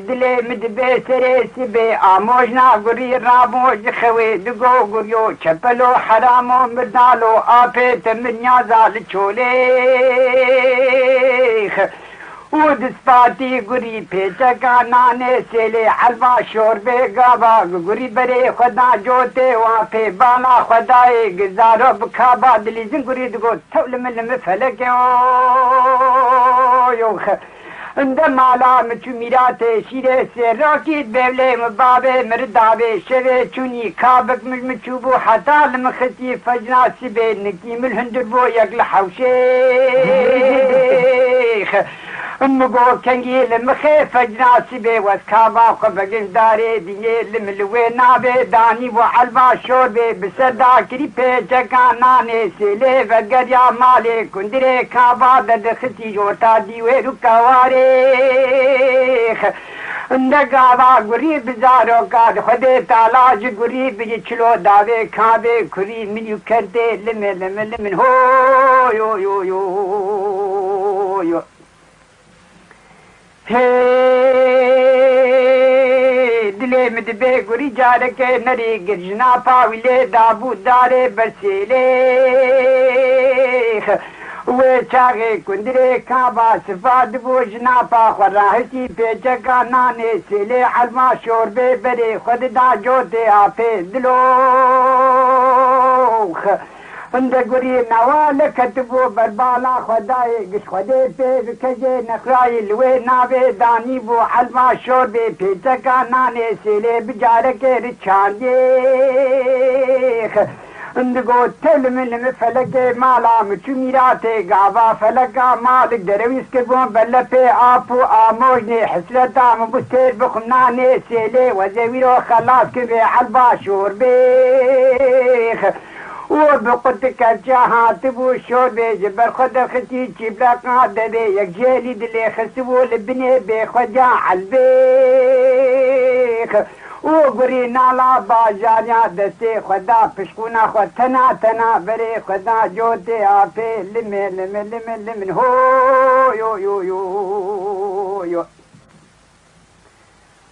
دلێ مدبێ سەرێسی بێ ئامۆژ ناگوری ڕامۆژ خەوێ دگۆ گوریۆ چەپەلۆ حەرامۆ مرداڵۆ ئاپێتە منیازا لە چۆلێخ و دسپاتی گوری پێچەکە نانێ سێلێ حەلوا شۆربێ گاوا گوری بەرێ خۆدا جۆتێ وا پێ باڵا خۆدایێ گزارۆ بکابا دلیزن گوری دگۆ تەو لمە فەلەکێ اندە مالا مچو میراتێ شیرێ سێڕۆکیت بێولێ مبابێ مردابێ شەوێ چوونی کابک مچوو بوو حتا لمختی فەجناسی بێ نکی من هەندر بۆ یەک لە حەوشێخ مگۆ کەنگی لە مخێ فەجناسی بێ وەس کابا خۆ بەگەشدارێ دیێ لملوێ نابێ دانی بۆ حەلوا شۆر بێ بسەردا کری پێچەکان نانێ سێلێ بەگەریا مالێ کوندرێ کابا دەدەختی ژۆرتا دیوێر و کەوارێخ اندگاوا گوری بزارو کاد خودے تالاج گوری بجی چلو داوے کھابے گوری منیو کرتے لمن ہو یو دلے مدبے گوری جارکے نری گرجنا پاویلے دابو دارے برسیلے وے چاگے کندرے کعبہ صفات بوجنا پا خراہتی پیچکا نانے سیلے حلما شوربے برے خود دا جوتے آپے دلوخ اندگوری نوال کتبو بربالا خدای گش خودے پہ بکجے نخرائی لوے ناوے دانی بو حلما شوربے پیچکا نانے سیلے بجارکے رچاندیخ اندگو تل من فلک مالا مچو میراتے گاوا فلکا مالک درویس کے بون بلپے آپو آموش نے حسرتا مبستیر بخمنانے سیلے وزویرو خلاص کے بے حلبا شور بیخ و بقت کرچا ہاتبو شور بے جبر خود خطی چیبلا قادر بے یک جیلی دلے خسبو لبنے بے خجا حلبیخ او گری نالا باجاریا دستے خدا پشکونا خود تنا برے خدا جوتے آپے لمن ہو یو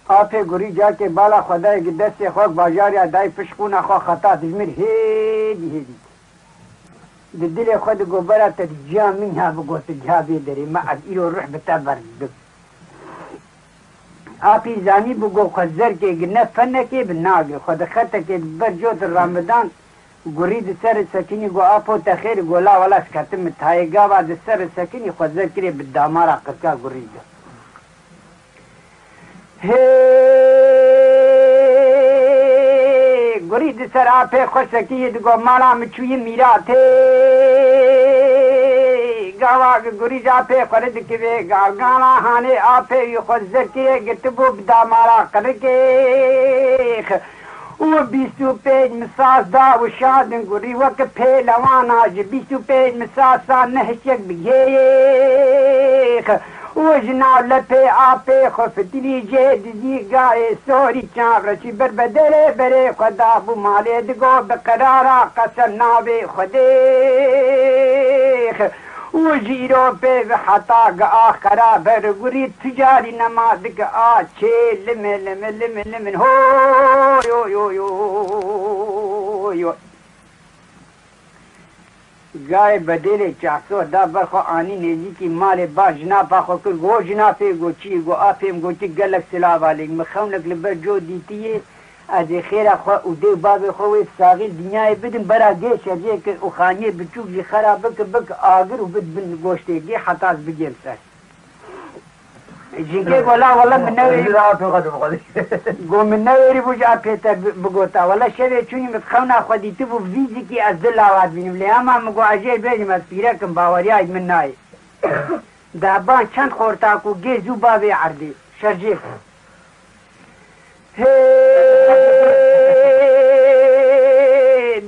آپے گری جا کے بالا خدا کی دستے خود باجاریا دائی پشکونا خود خطا دجمر هیدی دل خود گوبرا تجا منها بگو تجا بیدری ما از ایرو روح بتابر آپی زانی بگو خزر کے گنہ فن کے بناگ خود خط کے برجوت رمضان گرید سر سکینی گو آپو تخیر گولا والا سکتم تھائے گا بعد سر سکینی خزر کرے بدامارا قطع گرید گرید سر آپے خوش سکید گو مالا مچوی میرا تھے گاوا گری جاپے خرد کے گانا ہانے آپے خزر کے گتبو بدا مارا کر کے او بیسو پیج مساس دا و شاد گری وقت پھے لوانا بیسو پیج مساس سا نہشک بگیخ او جناب لپے آپے خفتری جید دی گائے سوری چاپ رچی بربدرے برے خدا بو مالے دگو بقرارا قسم ناوے خدیخ او جیرو پہ حتا گا خرا بر گری تجاری نماز گا چھے لمن ہو یو گائے بدلے چاکسو دا برخو آنی نیزی کی مال با جنا پا خو کر گو جنا پہ گو چی گو آپیم گو چی گلک سلا والی مخونک لبر جو دیتی ہے از خیره خو او دی باب خوی ساغیل دنیای بدن برا گیش اجه که او خانیه بچوک جی خرابه که بک آگر و بد بن گوشته گی حتاز بگیم سر جنگه گولا والا من نویری گو من نویری بوجا پیتا بگوتا والا شوی چونی متخونا خودی تو بو ویزی کی از دل آواد بینیم لیاما مگو عجیل بیجیم از پیره کم باوری آید من نای دابان چند خورتاکو گیزو باب عردی شرجیف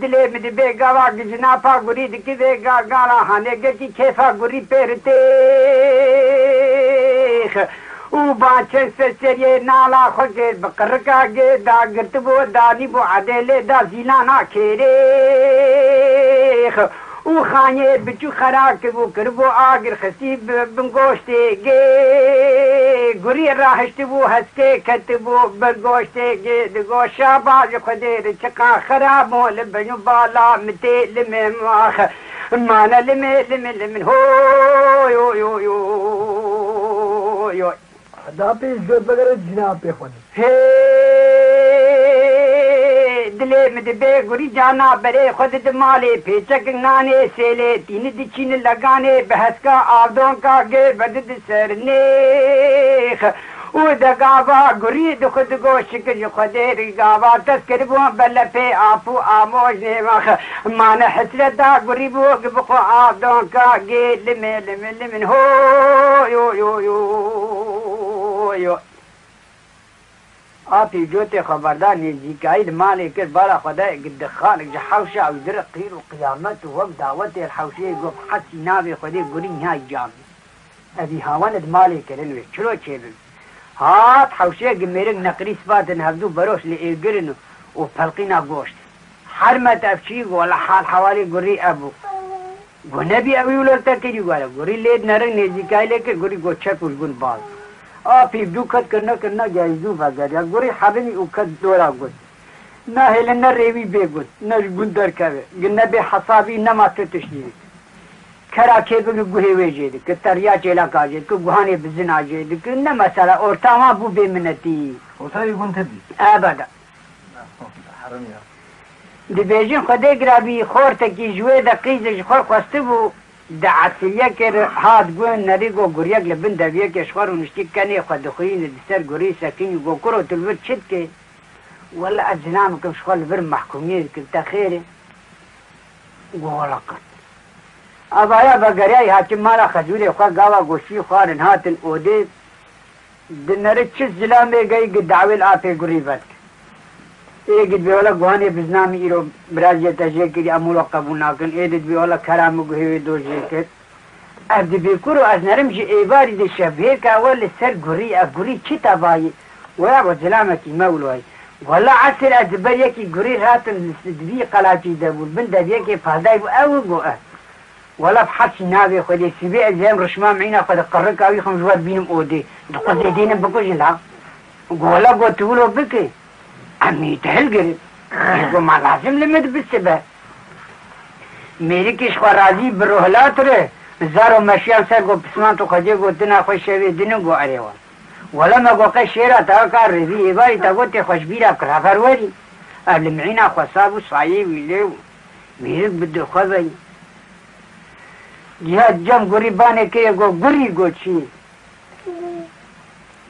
دلے میں بے گاوا گجنا پا گری دکی بے گا گالا ہانے گی کیفا گری پیرتے او باچے سے چریے نالا خوشے بکر کا گے دا گرتبو دانی بو عدلے دا زیلانا کھیرے و خانه بچو خراک بو کربو آگر خسی بنگوشته گوری راهشت بو هسته کت بو بنگوشته دگو شاباز خدیر چکا خراب مول بنو بالا متی لمه ماخ مانا لمه لمه لمه هو you you you you the پیش گرد بگره جناب پی خونی دلے مدبے گوری جانا برے خود دمالے پیچک نانے سیلے تین دچین لگانے بحث کا آبدوں کا گے بدد سرنیخ او دا گاوا گوری دا خود گوشک جو خودیر گاوا تذکر بو بلپے آپو آموش نیوخ مان حسرت دا گوری بوگ بخو آبدوں کا گے لمے لمے لمن ہو یو یو یو یو آپی جوتی خبردار نزدیکایی مالی کرد بالا خدای قد خالق جا حوشا و در قیر و قیامت و وقت دعوت الحوشی گفت حسی ناوی خودی گوری نهای جامی ابی هاواند مالی کرنوی چلو چه بیم هات حوشی گمیرک نقری سباتن هفدو بروش لی گرنو و پلقینا گوشت حرمت افچی گولا حال حوالی گوری ابو گو نبی اوی ولرتا کری گولا گوری لید نرنگ نزدیکایی لیکر گوری گو چکوش گون باز آپی دو کت کرنا جایزو فگر یا گوری حرمی او کت دورا گود نه هل نه ریوی بگود نه گندر که نه به حسابی نه ماست تشنید کرا که بگو گوهی ویجید که تریا چیلا کاجید که گوهانی بزن آجید که نه مسئله ارتاما بو بیمنتی ارتایی گون تبی ابدا حرمی دی بیجین خودی گرابی خورتا کی جوی دا قیزش خور خواسته بو دا عسلیه که هاد گوین نری گو گوریک لبن دویه که شخور و نشتی کنی خود خویین دی سر گوری سکینی گو کرو تلور چید که والا از جنام کم شخور لبر محکومیه که تا خیره گو والا کن اب آیا بگریای حاکم مالا خجوری خواه گاوا گوشی خوارن هاتن اوده دی نری چیز زلامه گئی گی دعویل آپی گوری بد ایگید بیولا گوانی بزنامی ایرو برازی تجیه کری امولو قبول ناکن ایدید بیولا کرامو گوهیوی دوجیه کرد اب دی بیکورو از نرم جی ایباری دی شبیه که اول سر گوری اب گوری چی تبایی ویا با زلامتی مولوی والا عصر از بر یکی گوری راتن دبی قلاچی دبول بند دبیه که پادای بو او گوه والا بحرسی ناوی خودی سیبی از هم رشما معینا خود قرر کاوی خمجوار بینم اوده دقو زیدینم بکو جلا والا گو تولو بکی امی تهل گرد گو ما لازم لمد بسبه میری کش خوارازی بروحلات ره زارو مشیان سر گو پسمان تو خجه گو دنا خوش شوی دنو گو اریوان ولا ما گو قش شیره تا کار رزی ایباری تا گو تی خوش بیره کرافر وری اهل معینا خوصابو سایه ویلیو میرک بدو خوزی جهاد جم گوری بانه که گو گوری گو چی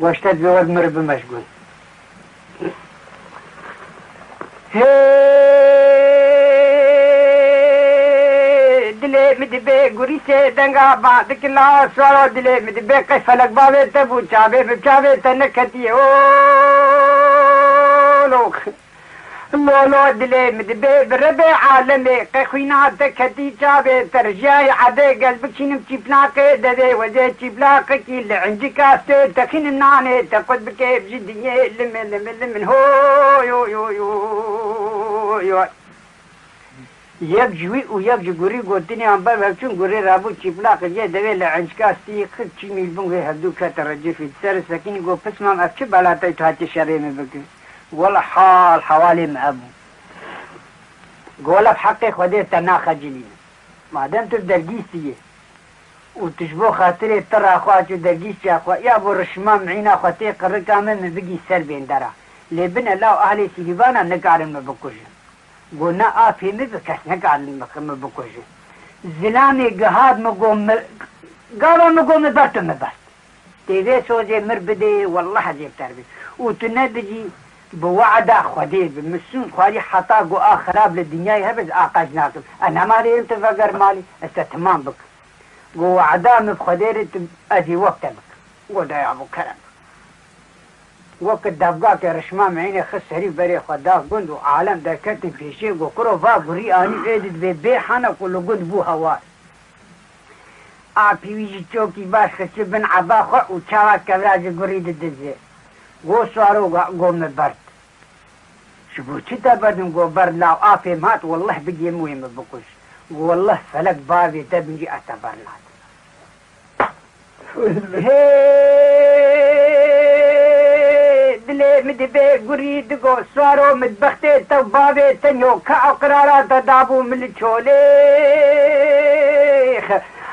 گوشتت بیواد مرب مشگول دلے مدبے گوری سے دنگا باند کلا سوارو دلے مدبے کئی فلک باوے تبو چاوے بچاوے تنکھتی او لوگ لولو دلے مدبے بربے عالمے کئی خوینات کھتی چاوے ترجیائی عدے قلب چینم چیپلاکے ددے وجہ چیپلاک کی لعنجی کاستے تخین نانے تقد بکے بجدیے لمن لمن لمن ہو یو یو یو یو یک جوی او یک جگوری گوتنی انبر بچون گوری رابو چیپلاک جه دوے لعنج کاستی خد چی میلبون گوی هدو کتا رجفید سر سکینی گو پسمام اچه بالاتای تحتی شرعی میں بکن گولا حال حوالی معبو گولا بحق خودی تنا خجلی مادم تو درگیستیه و تشبو خاطره تر اخواه چو درگیستی اخواه یا بو رشما معینا خواهی قرر کامل من بگی سر بین دارا لیبن اللہ و اهل سیگیبانا نکارن مبکوشن گو نا آفی مبکس نکارن مبکوشن زلامی گهاد مگو گاوا مگو مبرتو مبست تیوه سوزه مر بده والله عجیب تربی و تو نبجی بوعدا خدي بمسون خوالي حطا قو خراب للدنيا هبز آقاج ناكم أنا ما ريم تفقر مالي استتمام بك قو وعدا مبخدير أدي وقت بك قو دا يا أبو كرم وقت دابقاك رشما معيني خس هريف بري خداك قندو عالم دا كتن في شيء قو كرو فاق رياني ايدد ببيحانا قلو قند بو هوار آبي ويجي چوكي باش خسي بن عباخو و چاوات كبراج قريد الدزي قو سوارو قو مبرد شبو چتا بدن قو برد لاو آفي مات والله بقي موي مبقوش والله فلك بابي تبنجي أتبرنات دلي مدبي قريد قو سوارو مدبختي تو بابي تنيو كأقرارات دابو من الشوليخ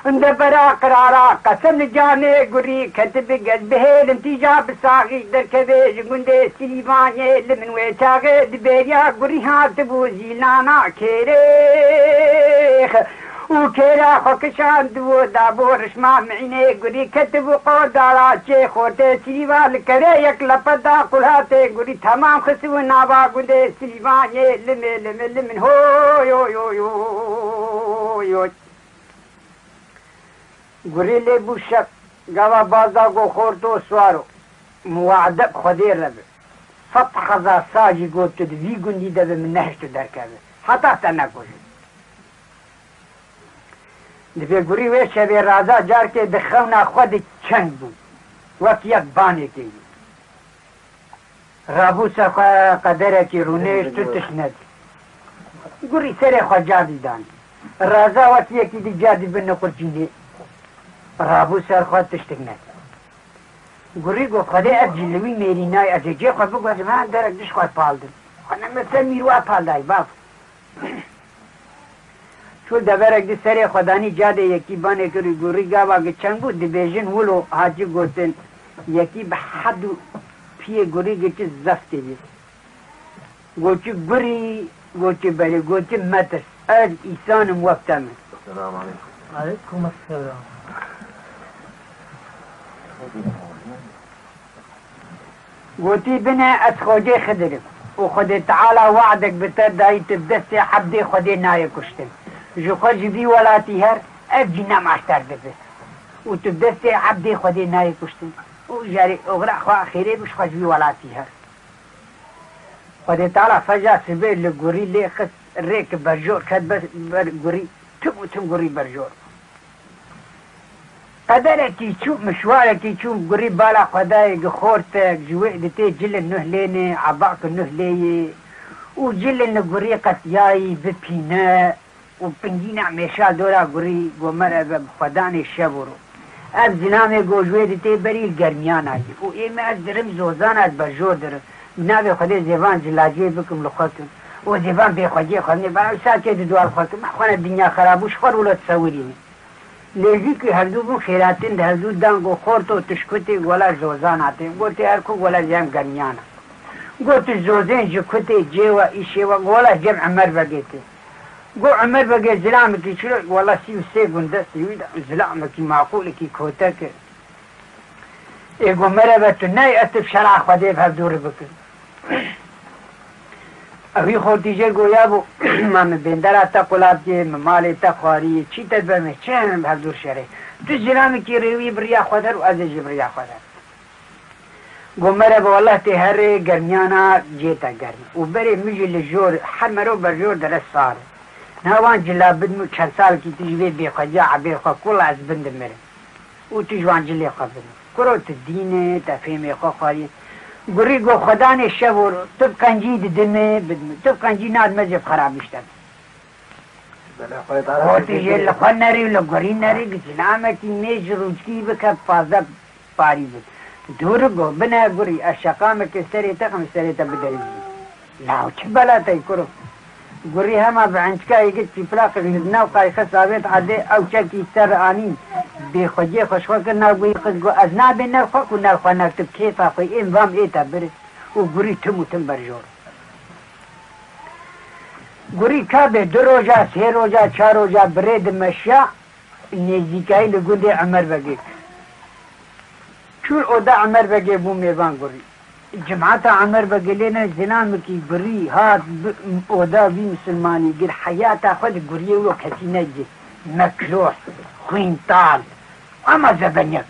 عند برا قرارا قسم جاني قري كتب قلبه الانتجاب الساقي در كبيج قندي سليماني لمن ويتاغي دبيريا قري هاتبو زيلانا كيريخ وكيرا خوكشان دو دابو رشما معيني قري كتبو قودارا چه خوتي سليوان كري يك لپدا قلاتي قري تمام خسو نابا قندي سليماني لمن هو يو يو يو يو گوری لی بوشک گوا بازا گو خورتو سوارو موعدب خودی ربه 100,000 ساجی گوتو دوی گندی ده من نهشتو درکبه حتی تا نکوشد دفعه گوری وی شبه رازا جار که دخونا خود چنگ بود وقت یک بانه که رابوسا قدره که رونهش تو تشند گوری سر خود جادی دان رازا وقت یکی دی جادی بنو قرچینه رابو سر خود تشتک ند گوری گو خدا افجلوی میری نای از جه خود بگو از من درک دش خود پالدم خوانا مثل میروه پالدای باف چول دبرک دی سر خودانی جاده یکی بانه کری گوری گاوا که چنگ بود دی بیجن ولو حاجی گوتن یکی به حدو پیه گوری گوچه زفته بید گوچه گوری گوچه بله گوچه متر از ایسانم وقتم السلام عليكم. عليكم السلام. قوتي بنا أتخوجي خدرك وخد تعالى وعدك بترداي تبدسي حبدي خدي ناي كشتن جو خرج بي ولاتي هر أفجنا معشتر ببس وتبدسي حبدي خدي ناي كشتن وجاري أغرق خوا خيري بش خرج بي ولاتي هر خد تعالى فجأة سبيل لقوري لي خس ريك برجور كد بس برجوري تم قوري برجور قدركي شو مشواركي شو قريب بالا قدايق خورتك جوعدتي جل النهليني عباك النهلي وجل النقريقة ياي ببينا وبنجينا ميشال دورا قري ومرا بخداني الشبرو الزلامي قو جوعدتي بري القرميانا وإيما أزدرم زوزانا برجور درم نابي خدي زيفان جلاجي بكم لخوتم وزيفان بيخوجي خدني بانا وساكي دوال خوتم أخوانا الدنيا خرابوش خور ولا تصوريني لیزی که هر دو بون خیراتین هر دو دانگو خورت و تشکتی ولا زوزان آتے گوتی هر کو ولا جمع گرمیانا گوتی زوزین جو کتی جیوا ایشی و ولا جمع عمر بگیتی گو عمر بگی زلام کی چلو ولا 33 گنده سیوید زلام کی معقول کی کوتا که ایگو مربتو نای اتف شرع خودی هر دور بکن اوی خورتی جه گویا بو مام بندر تا قلاب جه ممال تا خواری چی تدبر میں چهم هر دور شره تو جنامی کی روی بریا خودر و از جبریا خودر گو مره با والله تی هر گرمیانا جیتا گرم و بره میجی لجور هر مرو برجور درست سار نوان جلا بدمو چند سال کی تجوی بی خجا عبی خوا کل از بند مره و تجوان جلی خوا بدمو کرو تدینه تفهیم خوا خواری گوری گو خدا نے شبور تب کنجی دمه بدم تب کنجی ناد مجب خراب اشتد ہوتی جه لخوان نری و لگوری نری گسلامتی میج روچکی بکر پازب پاری بود دور گو بنا گوری اشقام که سری تقم سری تا بدرزی لاو چه بلا تای کرو گوری هما بعنچکا ایگه چپلاق غیزنا و قای خصابت عده او چکی سر آنین بی خوجی خوشخوا کرنا گوی خود گو از نابی نرخوا کو نرخوا نکتب کیفا خوی این وام ایتا برس و گوری تمو تم برجور گوری که به 2 روزا 3 روزا 4 روزا برید مشیا نزدیکایی لگونده عمر بگی چون اودا عمر بگی بو میوان گوری جماعتا عمر بگی لینا زنام کی گوری هات اودا بی مسلمانی گر حیاتا خود گوری و کسی نجی مکلوح خوین طال اما زبنیک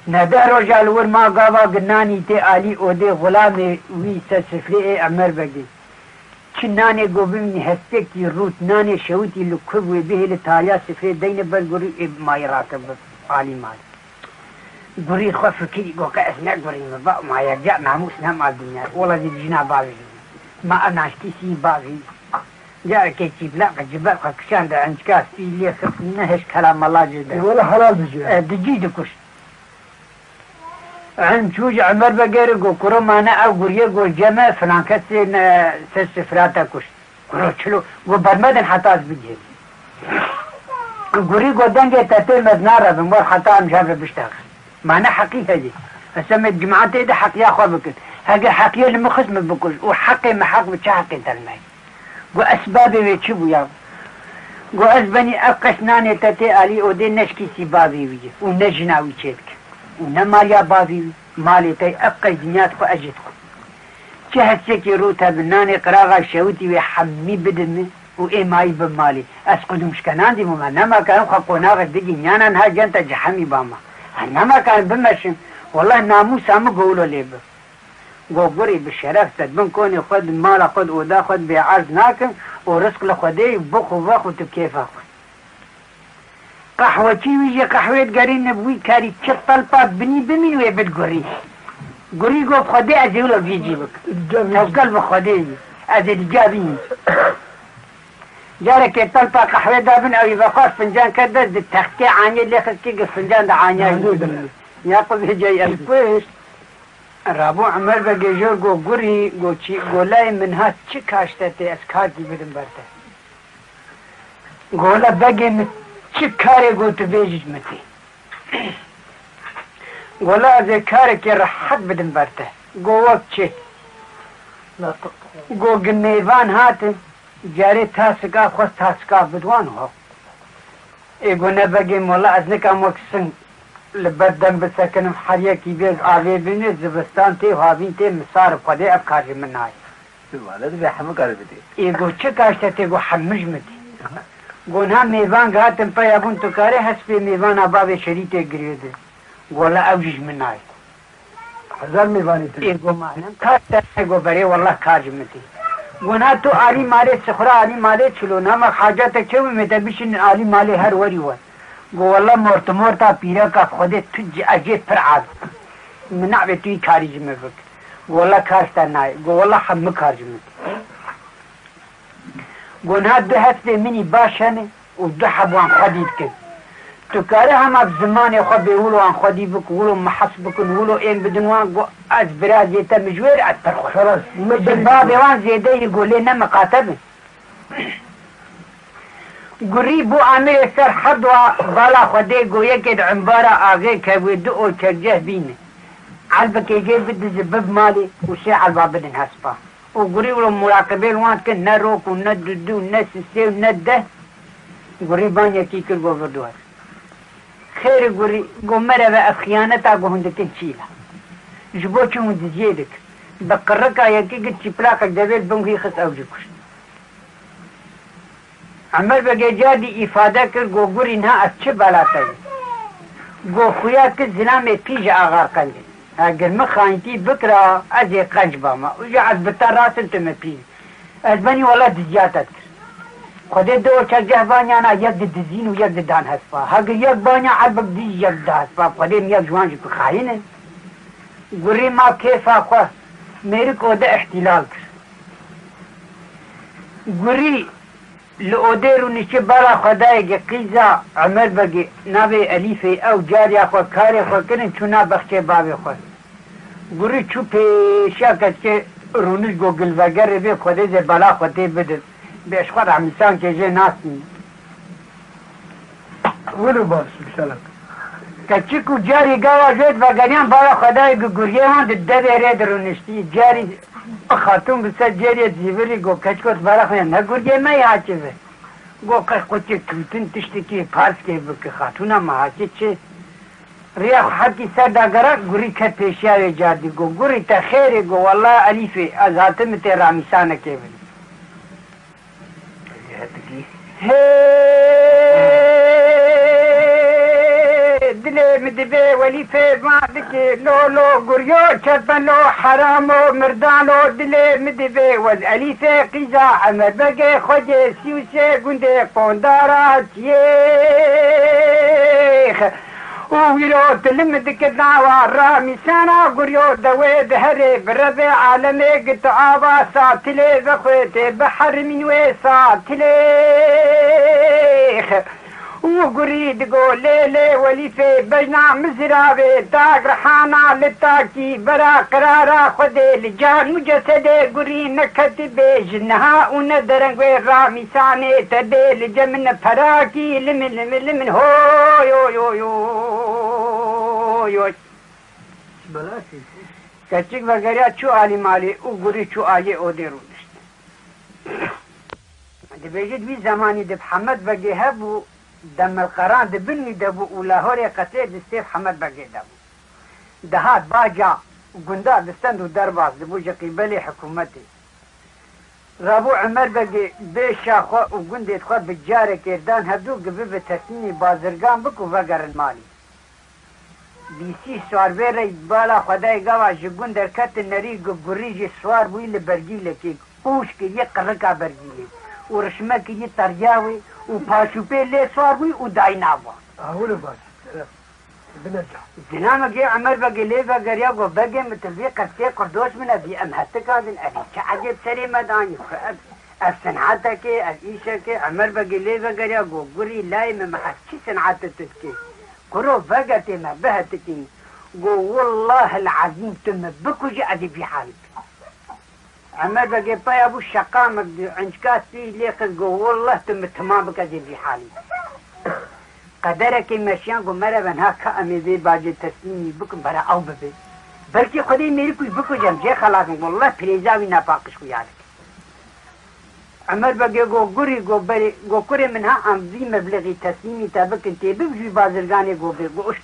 نده رجال ورما قاوا قناني تي آلي اودي غلامي وي سفري عمر بگي چناني قوبمني هستكي روت ناني شوتي لكبوي به لتاليا سفري دين بلغوري ما يراكب آلي مال قري خوا فكري قوكا اسنا قري مبا ما يرجع ناموس نام الدنيا والله دي جنا باغي ما اناشتي سي باغي جاء كيتيب لا جبال كشان ده عند كاس اللي نهش كلام الله جدا ولا حلال بجي دجيد كش عند شوج عمر بغير جو كرو انا او غريه جو جمع فلان كسين سفراتا كش كرو چلو و برمدن حتى از بيجي غري جو دنگه تته مزناره بمر حتى مشابه بيشتغل معنى حقيقه دي اسمت جماعتي ده حق يا اخو بكل هاجي حقيه المخصم بكل وحقي ما حق بتحقي تلمي جو اسبابي وچبو يا جو اسبني اقشناني تته علي ودي نشكي سبابي ويجي ونجناوي چيتك ونماليا بابي مالي تي ابقى دنيات خو اجدكم جهتك روتا بناني قراغا شوتي وحمي بدمي وإيماي بمالي اسقد مشكنان دي مما نما كانوا خقونا غدقي نانا نها جنت جحمي باما انما كان بمشن والله ناموس هم قولوا لي قوري بالشرف تدبن كوني خد مال خد ودا خد بعرض ناكم ورزق لخدي بخو تبكيف اخو قحوتي ويجي قحوة قرين نبوي كاري تشطل باب بني بمين ويبد قري قوب خدي ازيولا بيجي بك توقل بخدي ازي الجابين جارك يطلبا قحوة دابن او يبقاش فنجان كده دي التخكي عاني اللي خلقي فنجان دا عاني ياقض هجي الكويش رابو عمر بقي جور قري قولاي منها چي كاشتتي اسكاكي بدن برته قولا بقي من چه کاری گو تو بیجش متی گولا از کاری که راحت بدن برته گو وقت چه گو گمیوان هاته جاری تاسکا خوست تاسکا بدوان ها ایگو نبگی مولا از نکم وقت سن لبردن بسکنم هر یکی بیز آوی بینه زبستان تی و هاوین تی مسار خواده اب کاری من نای والد به همه کار بدی ایگو چه کاشته تی گو حمج متی گونها میوان گاتم پای ابون تو کاره حسب میوان آباب شریطه گریده گولا اوجش من نای هزار میوانی تری ایگو مانم کارتا ایگو بره والله کارج متی گونها تو آلی ماله سخرا آلی ماله چلو نما حاجات چو میتا بیشن آلی ماله هر وری ور گو والله مرتا پیرا کا خود تج اجه پر عاد منع توی کارج مفک گولا کارتا نای گو والله هم کارج متی گونها ده هفته منی باشنه و ده حبوان خودید کن تو کاره هم اب زمان خود بیولو آن خودی بکن ولو محس بکن ولو این بدنوان گو از برازیتا مجویر از پرخوش خلاص بابی وان زیده یگوله نمقاتبه گری بو عامل سر حد و بالا خوده گو یکید عمبارا آغی که دو او چرجه بینه علبکه جه بده زبب مالی و سی علبا بدن هسپا وقري ولو مراقبين وان كن نروك ونددو ونسسي ونده قري بانيا كيكر قو فردوار خير قري قو مرة خيانتا قو هندتين شيلا جبوچو مدزيدك بقرقا يكي قد شبلاقك دبيل بمخي خس اوجكوش عمر بقى جادي افادة كر قو قري انها اتشب على تاي قو خوياك الزلامي بيجا اغار قنجل اگر مخانتي بكرة ازي قنج باما وجعل بطراس انتم بين ازبني والله دجاتت خده دور چرجه بانيا انا يك دزين ويك دان هسپا اگر يك بانيا عربك دي يك دا هسپا خده يك جوان جكو خاينه قري ما كيف اخوة ميري كوده احتلال كر قري لأوديرو نشي بالا خداي قيزا عمر بقي نابي أليفي أو جاري أخوة كاري أخوة كنن چونا بخشي بابي أخوة قري چو پیشا كتك رونش گو گلوگر بي خده زي بالا خده بدل باشخوار عمسان که جي ناسني ولو باش بسالك كتشكو جاري قاوا جيت وقاليان بالا خداي قريهان ددبي ريد رونشتي جاري خاتون بسا جاري زيبري گو كتشكوت بالا خداي نقريه ما يحاچه گو قوتي كوتن تشتكي پارس که بك خاتونا ما حاچه چه رياخ حكي سادا قرق قري كتشاوي جادي گو قري تخيري گو والله أليفي ازاتم تيرا ميسانه كيبن دلي مدبي وليفي ما دكي لو قريو شربن لو حرامو مردانو دلي مدبي والأليفي قيزا عمر بقي خجي سيوسي قندي قوندارات ييخ ويرو تلمد كدعوة رامي سانا قريو دويد هري بربي عالمي قلت عابا ساتلي بخوتي بحر من ويساتلي وقريد قول ليلي ولي في بجنا مزرابي تاق رحانا لتاكي برا قرارا خدي لجان مجسدي قري نكت بيجنها وندرنقوي رامي ساني تدي لجمن فراكي لمن هو يو يو يو يو بلاتي كتشك بقريات شو آلي مالي وقري شو آيه اوديرو دبيجد بي زماني دب حمد بقي هبو دم القران دبني دبو ولاهوري قتل دستيف حمد بقي دبو دهات باجا وقندا دستندو درباس دبو قبلي حكومتي رابو عمر بقي بيشا خو وقندي خو بجارة كردان هدو قبل بتسنيني بازرگان بكو وقر المالي بيسي سوار بيري بالا خداي قوا جقون در كت النريق قريجي سوار بوي لبرجي لكي قوش كي يقرقا برجي ورشمك يطرياوي وباشوبي لي صاروي ودايناوا اقول بس بنرجع دينامك يا عمر بقي لي بقى يا بقى متلبي قصتي قردوش من ابي امهتك هذا ابي عجب سري مداني الصنعتك الايشك عمر بقي لي بقى يا قوري لاي ما حكي صنعتك قرو بقتي ما بهتك والله العظيم تم بكو جاء في حالك عمر بقي طيب ابو الشقامك عنجكات فيه ليقل والله تم تمامك ادي في حالي قدرك مشيان قو مرة هاكا امي بي باجي تسليمي بكم برا او ببي بلكي خدي ميري كوي بكو جمجي خلاص والله بريزاوي ناپاقش خويالك عمر بقي قو قري قو بري قو كري منها ام بي مبلغي تسليمي تابك انتي ببجي بازرگاني قو بي قو اشت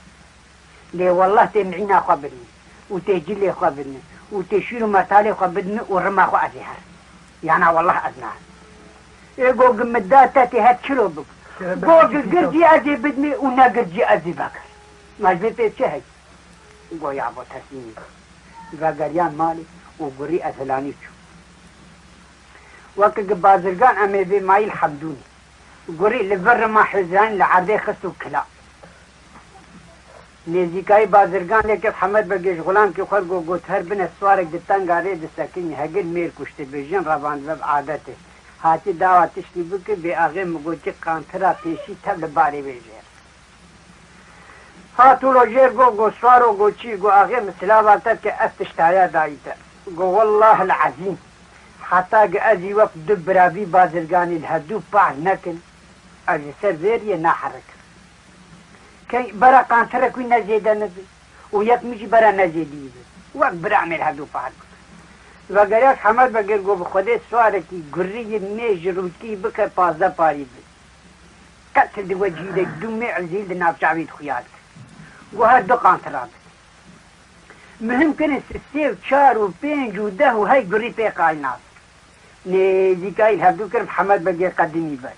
لي والله تمعينا خبرني وتجلي خبرني وتشيروا مطالع خبدني ورما خو ازهر يعني والله ازنار يقول قمداتاتي هاتشلو بك قول قرجي ازي بدني ونا قرجي ازي بكر ما جبت شهي قول يا ابو تسليمي قريان مالي وقري اثلاني شو وقت بازرقان امي بي مايل حمدوني قري لبر ما حزان لعردي خسو كلا نزیکای بازرگان لیکن حمد بگیش غلام کی خود گو تر بن سوارک دتان گاری دستکین هگل میر کشته بیجن روان و عادته هاتی دعوتش کی بک بی اغه مگوچی کانترا پیشی تبل باری بیجر هاتو لوجر گو سوارو گو چی گو اغه مثلا وقت که افتشتایا دایته گو والله العظیم حتی ازی وقت دبرابی بازرگانی الهدو پاه نکن از سر ویری نحرک كي برا قانترك وين نزيد نزيد وياك مشي برا نزيد وقت برعمل هذو فعل وقالك حمد بقر قو بخدي سواركي قرية ميج روتكي بك بازا باري بي قتل دي وجهي لك دمي عزيل دي ناف شعبيد خيالك وهدو قانترات مهم كان السيو تشار وبينج وده وهاي قري بيقا الناس نزيكاي هدو كرم حمد بقر قدمي بار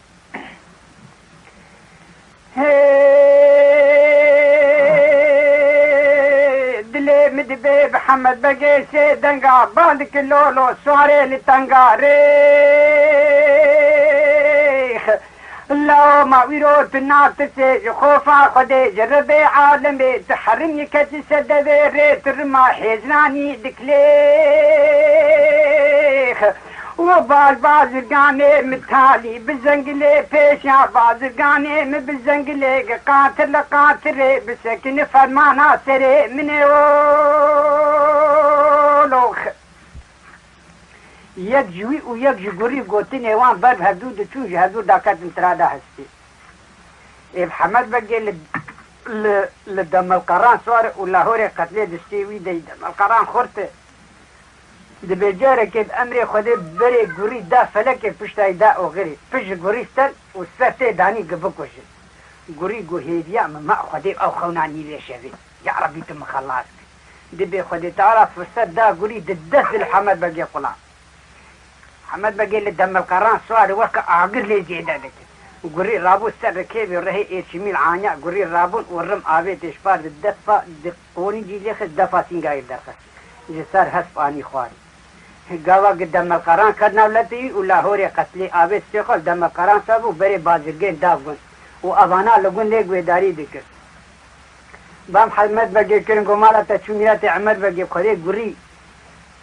دلي مدبي بحمد بقي سيدنقا باندك اللولو سواري لتنقا ريخ لو ما ويروت النار تسيج خوفا خدي جربي عالمي تحرمي كتي سدبي ريت الرماحي زناني دكليخ بازرگانه متالی بزنگله پیشا بازرگانه بزنگله قاتل قاتل بسکن فرمانا سره منه لوخ یک جوی و یک جگوری گوتی نیوان بر هدود چون هدود داکت انترادا هستی ایب حمد بگی لدم القران سوار و لاهور قتلی دستیوی دی دم القران خورته دبجاره که امر خود بره گوری دا فلک پشتای دا او غری پش گوری ستر و سرته دانی گبکوشه گوری گو هیدیا ما خود او خونانی لیشوی یا ربی تم خلاص دبی خود تعالی فرصت دا گوری ددس الحمد بگی قلا حمد بگی لدم القران سوار وقت اعقر لی زیده دکه گوری رابو سر رکیبی رهی ایرشمیل عانیا گوری رابون ورم آویت اشپار ددفا دقونی جی لیخ دفا سینگایر درخست جسار هسپ آنی خواری قاوا قدام القران كدنا ولتي ولاهوري قتلي آبي استيقل دم القران سابو بري بازرگين دافقن وأبانا لقون ليق ويداري دكر بام حمد بگی کرن گو مالا تا چونیات عمر بگی خودی گوری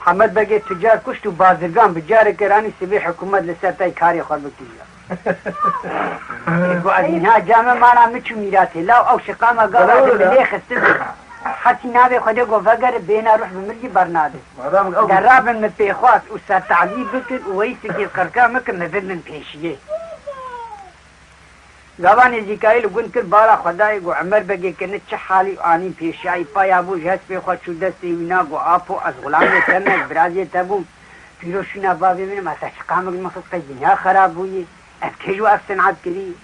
حمد بگی تجار کشت و بازرگان بجار کرانی سبی حکومت لسر تای کاری خود بکیجا گو از اینها جامع مالا مچو میراتی لاو او شقام اگاه بلی خسته حتی نابه خودی گو وگر بینا روح بمرگی برناده در رابن من پیخواست و سر تعلیب بکر و ویسی که قرقا مکر مفید من پیشیه زبان زیکایل گون کر بالا خدای گو عمر بگی کنه چه حالی آنی پیشایی پایا بو جهت پی خود شو دستی وینا گو آپو از غلامی تمک برازی تبو پیروشینا بابی منم اصلا شقامک مخص دنیا خراب بویی از کجو اف صنعت کری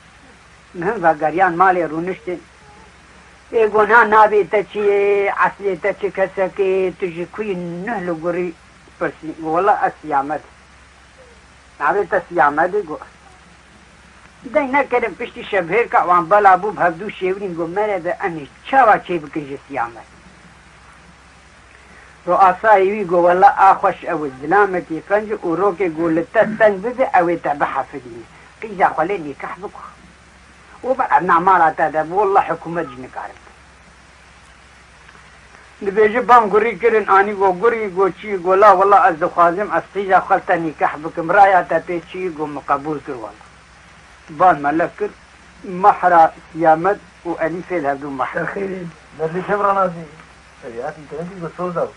مهم و گریان مالی رونشتن ای گونا نابی تا چیه اصلی تا چی کسکی تجی کوی نهلو گوری پرسی گو والله اسیامد نابی تا سیامد گو دای نکردم پشتی شبهر که وان بالا بو بهدو شیورین گو مره به امی چاوا چی بکجی سیامد رو آسایوی گو والله آخوش او زلامتی قنج و روک گو لتا تنگ بده اوی تا بحفظینه قیزا خاله نکاح بکو و بر ابنا مالا تا ده والله حکومت جنکارم نبیجه بام گوری کرن آنی گو گوری گو چی گو لا والله از دخوازم از قیزا خالتا نکاح بکم رایا تا پی چی گو مقبول کر والله بان ملك كر محرى سيامد وأليف هذو محرى خير اللي شبر نازي يا أخي تنتي بسوزا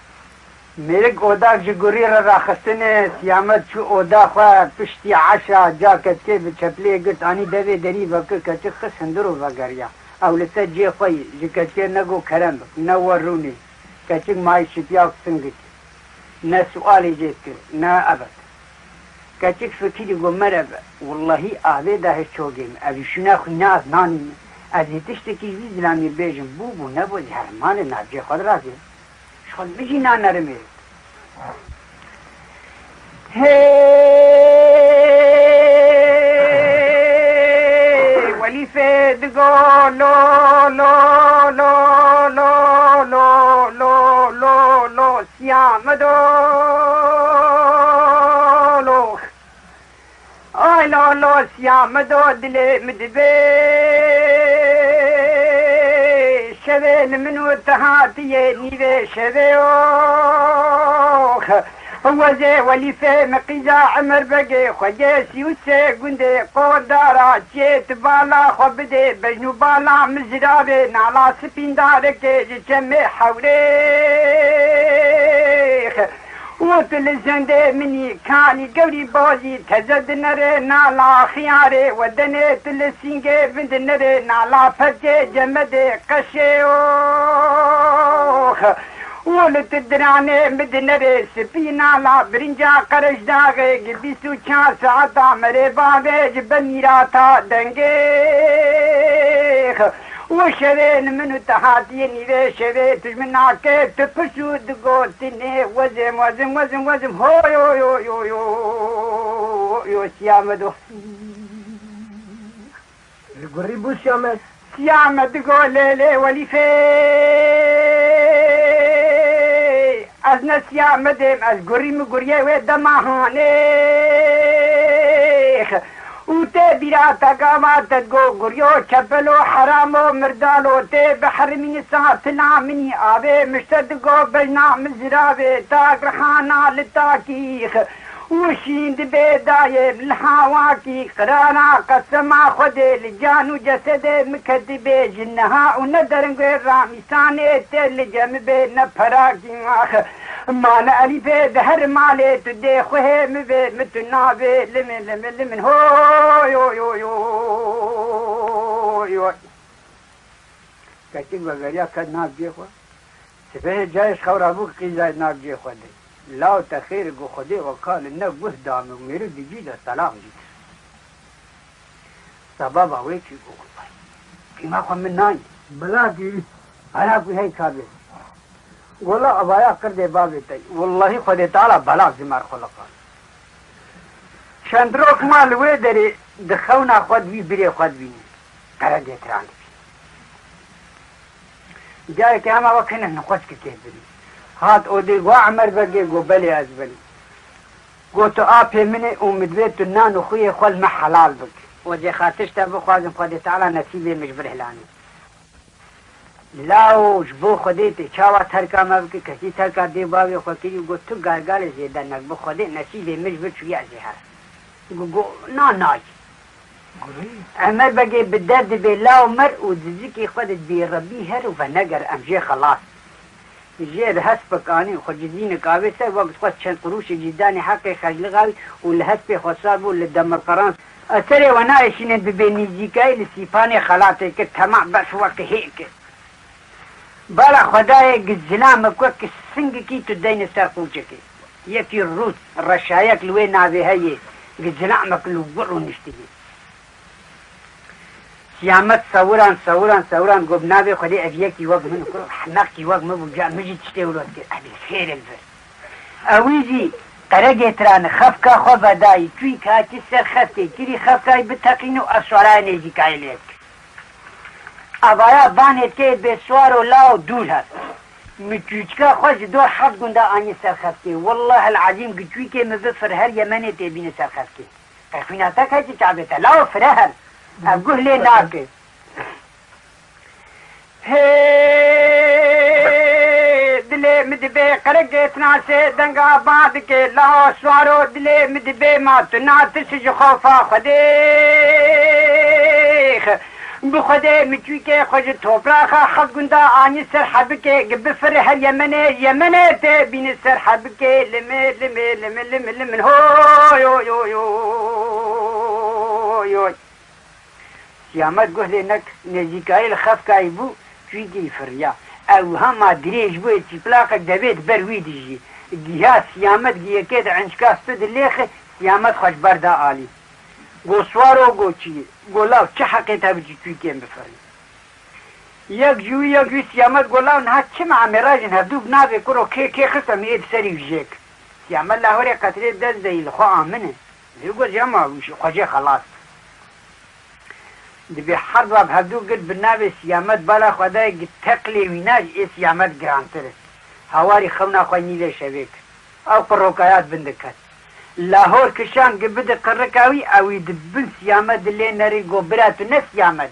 ميرك أوداك جغوري راخستني سيامد شو أودا خوا بشتي عشرة جاكت كيف تشبلي قلت أني دبي دريبا كتخ سندرو بقريا أو لسجي خوي جكت كي نقو كرم نوروني كتك ماي شبياك سنجت نا سؤالي جيت نا أبد كاتيك فكيري قو مرب والله آبه ده شوگیم اوی شنا خینا از نانیم از تشتکی وی زلامی بیجم بو نبو زهرمان نابجه خود رازی شخل بجی نانره میرد هی ولی فدگو لو لو لو لو لو لو لو لو سیامدو آی لالو سیامدو دل مدبی شوه لمنو تهاتیه نیوه شوه وزه ولیفه مقیزا عمر بگه خوگه سیوسه گنده قدارا چیت بالا خوبده بجنو بالا مزرابه نالا سپیندارکه جمع حوله وطل زنده مني كاني قولي بوزي تزد نري نالا خياري ودني تلسينجي بنت نري نالا فتي جمدي قشيوخ ولت الدراني مد نري سبينا لا برنجا قرش داغي قبيسو چار ساعتا مري بابي جبنيراتا دنگيخ وشرين منو تحاتيني ذي شري تجمنا كيف تفشو دقوتني وزم وزم وزم وزم هو يو يو يو يو يو سيامدو قريبو سيامد سيامد قول ليلي ولي في أزنا سيامدم از قريم قريه ودماهانيخ وتي بيراتا قامات تقو قريو چپلو حرامو مردالو تي بحرمين ساعت نامني آبي مشتدقو بجنا مزرابي تاق رحانا لتاكيخ وشيند بيدايب الحواكي قرانا قسما خدي لجانو جسدي مكدبي جنها وندرن غير راميساني تل جمبي نفراكي آخ مانا أليفي بهر مالي تدي خوه مبي متنابي لمن لمن لمن هو يو يو يو يو كاتيك بغريا كد ناب جيخوا سفه جايش خورابوك قيزاي ناب جيخوا دي لاو تخير قو خدي وقال إنه قه دامي وميرو دي جيدا سلام جيد سبابا ويكي قو والله كما خوا من ناي بلاكي بلاكي هاي كابل والله أبايا كردي بابي تاي والله خدي تعالى بلاك زمار خلقان شندروك مال ويدري دخونا خود بي بري خود بيني كردي تراني بي جاي كاما وكنا نخوش كتير بري هات اودي قو عمر بقي قو بلي ازبلي قو تو آبي مني ومدويتو نانو خوي خول ما حلال بك وجي خاتشتا بخوازم خدي تعالى نسيبي مجبر هلاني لاوش بو خودت چاوا ترکا مبکی کسی ترکا دی باوی خوکی گو تو گرگال زیده نک بو خودت نصیب مجبور چوی از هر گو نای اما بگی بدرد بی لاو مر و دزیکی خودت بی ربی هر و نگر امجی خلاص جير هسبك اني خجدين كابسه وقت خد شن قروش جداني حقي خجل غاوي والهسب خصاب والدمر قران اثري ونايشين ببنيجيكاي لسيفاني خلاطي كتمع بس وقت هيك بلا خداي جزلام كوك سنگ كي تدين سرقوچك يكي الروس الرشايك لوين نابي هي جزلام كلو ورو نشتي سیامت سوران گفت نبی خودی افیکی وقت من کرد حناقی وقت من بجا مجید چطه ولاد کرد ابی خیر الفر اویزی قرقه تران خفکا خواه دایی توی کاتی سر خفته تیری خفکای بتقین و اسوارای نیزیکای لید اوایا بانید که بسوار و لاو دول هست متوچکا خواه دور حفظ گنده آنی سر خفته والله العظیم گتوی که مبفر هر یمنی تیبین سر خفته قفیناتا که چی چابتا لاو فرهر أقول لي ناقص هي دلي مدبي قرقت ناسي دنقا بعدك لا سوارو دلي مدبي ما تناتش خوفا خديخ بخدي متويكي خوش توبراخا خلقندا آني سر حبكي بفر هل يمني تبين سر حبكي لمي هو يو سیامت گوهلی نک نزیکایی لخفکایی بو توی فریا او هما دریج بو اتفلاقك دبیت بروی دیجی گیها سیامت گیه که در عنشکاستو دلیخه سیامت خوش برده آلی گو سوارو گو چی گو لاو چه حقیقه بجی توی کم بفرمی یک جوی سیامت گو لاو نه چه معمراجن هدو بنابه کرو که خستم اید سری وجیک سیامت لاهوری قطره دست دیل خو آمنه گو جمع خوشه خلاص دبي حرب هدو قد بالنابي سيامت بلا خداي تقلي ويناج اي سيامت جرانتر هواري خمنا خواني لي شبيك او قروكايات بندكات لاهور كشان قبد قركاوي او يدبن سيامت اللي ناري قبرات نس سيامت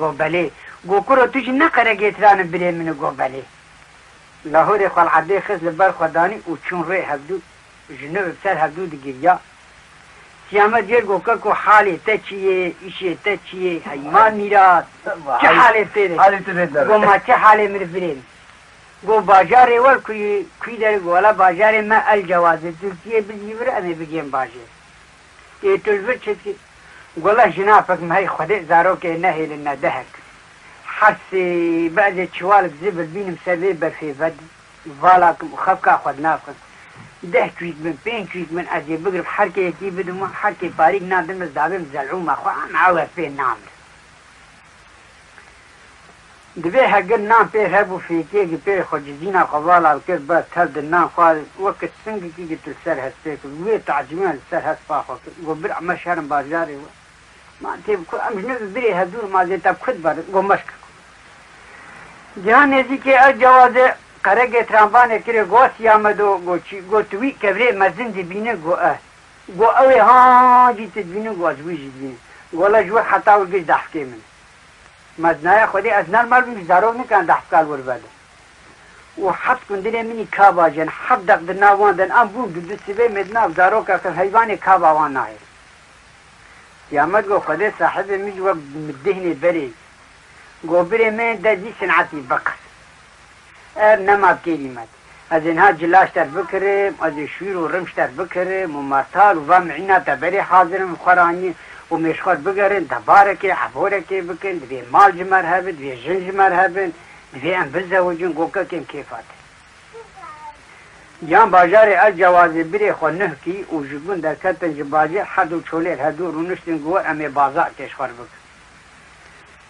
قبلي قوكرو تجي نقرا جيتران بلي من قبلي لاهور يخوال عدي خز لبال خداني وچون ري هدو جنوب بسر هدو دقيقيا سیامت جیر گو که حالی تچیه ایشه تچیه حیمان میراد چه حالی تیره گو ما چه حالی مرفرین گو باجار اول کوی داره گو والا باجار ما الجوازه ترکیه بجیبر امی بگیم باجار ای تلفر چه گولا جنافك مهي خدي زاروك نهي لنا دهك حسي بعد شوالك زبل بين مسبب في فد فالك خفكا خدناكم ده كويت من بين كويت من أجي بقرب حركة يتي بدو حركة باريك نادم الزعبين زلعوم أخو معاوه فين نعمل دبي هقل نام بيه هبو في كيكي بيه خجزينا قوالا وكير بات هلد النام خوال وقت سنجي كيكي تلسر هسبيك ويه تعجمين السر هسباخو وبرع مشهرم بازاري ما تيب كل أمش نبي بري هدور ما زي تاب خد بار ومشك جهان يزي كي الجوازة قرقة ترامبانة كري غو سيامدو غو چي غو توي كبري مزن دي بينه غو اوي ها جي تدبينه غو ازوي جي بينه غو لا جوه حتى وقش دحكي من مدنايا خودي ازنال مال بيش زارو نكان دحكال ورباده وحط كندري مني كابا جن حط دق دناوان دن امبون دو سبي مدناو زارو كاكن هيواني كابا وان ناير سيامد غو خودي صاحب مجوى مدهني بري غو بري من دا دي سنعتي بقر نما بكلمات از انها جلاش تر بكرم از شوير ورمش تر بكرم ومرتال وفامعينا تبري حاضرم وخراني ومشخور بقرن دباركي حبوركي بكن دبي مال جمر هبن دبي جن جمر هبن دبي ام بزوجن قوكا كم كيفات جان باجاري الجوازي بري خو نهكي وجبون در كتن جباجي حدو چولير هدو رونشتن قوة امي بازار تشخور بكن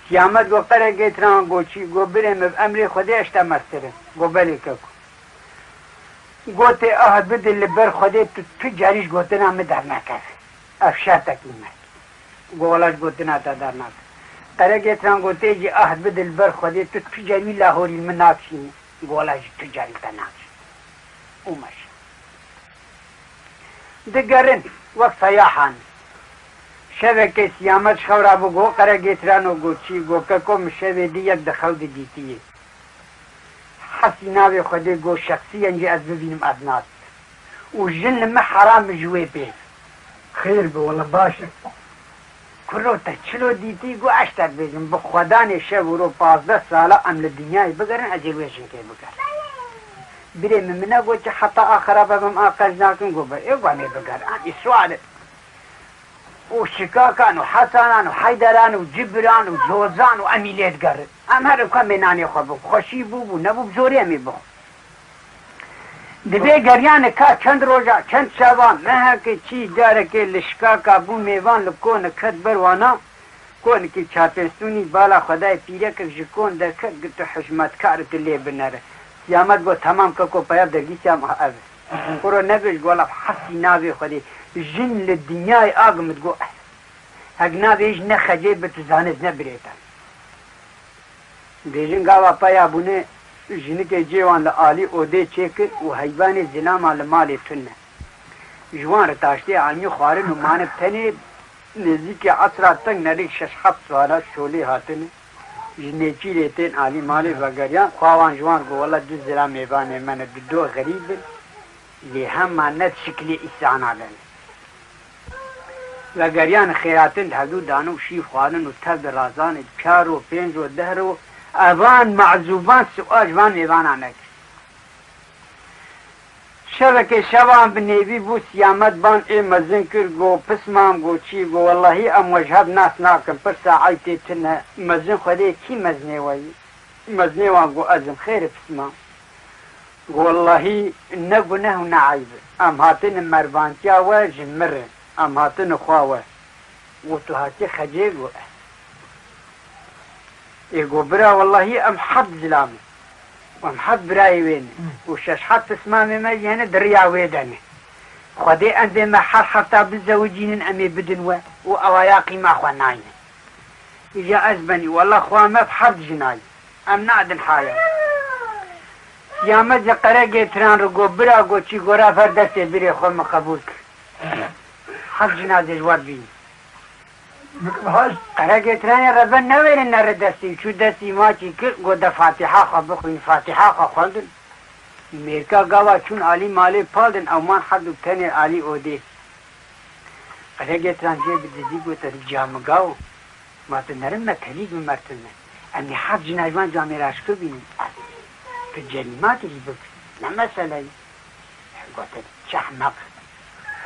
سیامت گو قره گیتران گو چی گو بریم بامری خودی اشتا مرتره گو بلی ککو گو تی احد بدل لبر خودی تو جاریش گو تنا می در نکفه افشار تکیمت گو ولاش گو تنا تا در نکفه قره گیتران گو تی جی احد بدل لبر خودی تو جاری لاهوری من ناکشی گو ولاش تو جاری تا ناکشی اومش دگرن وقت سیاحان شبکه سیامت خورا بگو قره گیتران و گو چی گو که کم شبه دی یک دخود دیتیه حسی ناوی خوده گو شخصی انجی از ببینم از ناس و جن ما حرام جوه بید خیر به والله باشه کرو تا چلو دیتی گو اشتر بیجم بخودان شب و رو 15 ساله عمل دنیای بگرن اجیویشن که بگر بره ممنه گو چه حتی آخرا بگم آقاز ناکن گو با ایوانه بگر این سواله و شکاکان و حسانان و حیدران و جبران و زوزان و امیلیت گرد ام هر کم بینانی خواه بو خوشی بو نبو بزوری امی بو دبی گریان که چند روزا چند شبان مه که چی داره که لشکاکا بو میوان لکون کد بروانا کون که چاپستونی بالا خدای پیره که جکون در کد گتو حشمت کارت لی بنره سیامت گو تمام که کو پیاب درگی سیام اوه کرو نبیش گولا حسی ناوی خودی جن لدنیای آگمت گو هک ناویش نخجه بتزانت نبریتن بیجن گاوا پایا بونه جنی که جیوان لعالی اوده چکر و حیوان زنام لمال تنه جوان رتاشتی آنی خوارن و مانب تنه نزدیک عصرا تنگ نریک 6-7 سوالا شولی هاتنه جنیچی لیتین آلی مالی وگریان خواهان جوان گو والله دو زرا میوان من دو غریب لی هم مانت شکلی ایسان آلن وگریان خیراتن هدو دانو شیف خوارن و تب رازان پیار و پینج و دهر و اوان معذوبان سؤال جوان میوان آنک شبکه شوان بنیوی بو سیامت بان ای مزن کر گو پسمام گو چی گو واللهی ام وجهب ناس ناکم پر ساعتی تنه مزن خوده کی مزنه وی مزنه وان گو ازم خیر پسمام گو واللهی نگو نه و نعیب ام هاتن مربانتیا و جمره ام هاتن خواوه و تو هاتی خجه گو يقول برا والله أم حد زلامي وأم حد براي وين وشاش حد تسمامي ما هنا دريا ويداني خدي أنزي ما حر حتى بالزوجين أمي بدن وأواياقي ما خواناين إجا أزبني والله خوان ما بحد جناي أم نعدن حايا يا مزي قرقي تران رقو برا قو چي قرا فردسي بري خو مقبولك حد جنازي جوار بيني قرقه تراني ربن نوير نر دستي شو دستي ما چي كر گو دا فاتحة خوا بخوين فاتحة خوا خوندن ميركا قاوا چون آلي مالي پالدن او من حدو تاني آلي اوده قرقه تران جي بدزي گو تا جامقاو ما تنرم مكاليق بمرتنه اني حد جناجوان جامي راشكو بيني في الجريمات اللي بك نمسالي قوة چحمق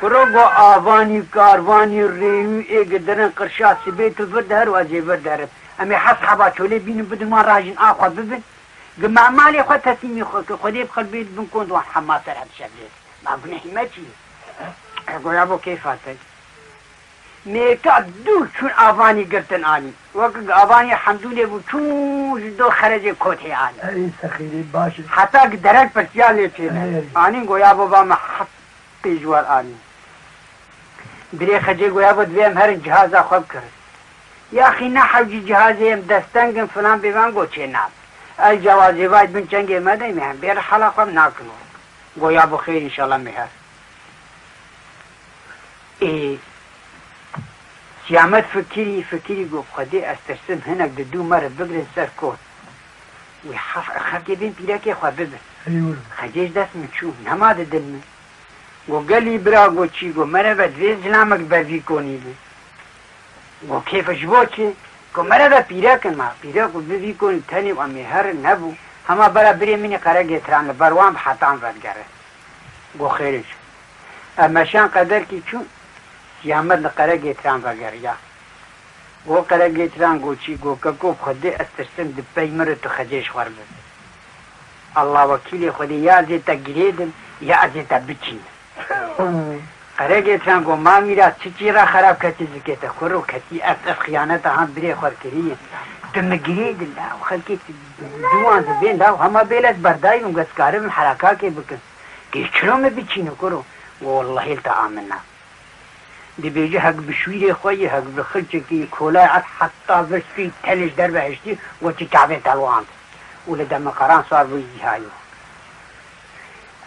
کروگو آوانی کاروانی ریوی ایگ درن قرشا سبیتو بردهر و ازی بردهر امی حس حبا چولی بینو بدن وان راجن آخوا ببن گمع مالی خود تسیمی خود که خودی بخل بید بن کند وان حما سر هم شبید ما بنه همه چی گویا بو کیف آتی میکا دو چون آوانی گرتن آنی وقت آوانی حمدولی بو چون دو خرج کوتی آنی ای سخیری باشه حتی درک پرسیالی چیده آنی گویا بو با محط پیجوار آنی بري خجي قويا بود بيهم هر جهازا خوب کرد يا اخي نحوجي جهازي ام دستنگم فلان بيوان گو چه ناب اي جوازي باید بن چنگي مده مهم بير حالا خوب ناکنو قويا بو خير انشاءالله مهر اي سيامت فكري قو خدي استرسم هناك دو مرة بقرن سر كوت وخاكي بين بيراكي خواه ببن خجيش دست من شو نماد دل من گو گلی برا گو چی گو مره با دویز جلامک بروی کنی بی گو کیفش بو چی گو مره با پیره کن ما پیره گو بروی کنی تنی و امی هر نبو همه برا بری منی قرقه تران بروان بحطان ودگره گو خیرش اما شان قدر کی چون سیامت لقرقه تران ودگره یا گو قرقه تران گو چی گو که خودی استرسم دی پیمر تو خجیش خور بید الله وکیل خودی یا زیتا گریدم یا زیتا بچین قرقه تران گو ما میرا چی را خراب کتی زکیتا خورو کتی اف خیانتا هم بری خور کریه تم گرید الله و خلکی دوان زبین داو همه بیلت بردائی و گسکاره حرکا که بکن که چرا می بچینو کرو والله التا آمنا دی بیجه حق بشویر خوی حق بخلچه که کولای عد حتی برسی تلش در بهشتی و چی کعبه تلواند ولدم قران صار بيجي هايو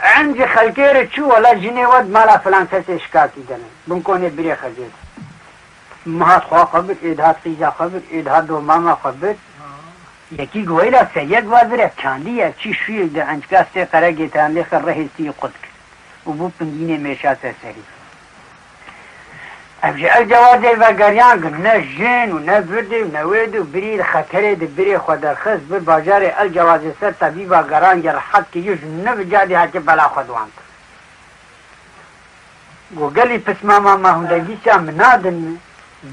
عندي خلكير تشو ولا جني ود مالا فلان تسي شكاكي دنا بنكون بري خجيت مهات خواه خبر ایدهات قیزا خبر ایدهات دو ماما خبر یکی گویلا سید وادره چاندیه چی شویر ده انجکاسته قره گیتانده خر رهیستی قد کرد و بو پنگینه میشا سری افجه الجوازه و گریان کن نه جن و نه برده و نه ویده و برید خطره ده بری خود درخست بر باجار الجوازه سر طبیبا گران گر حد که یوش نه بجادی ها که بلا خودوان کن گو گلی پس ماما مهندگی سا منادن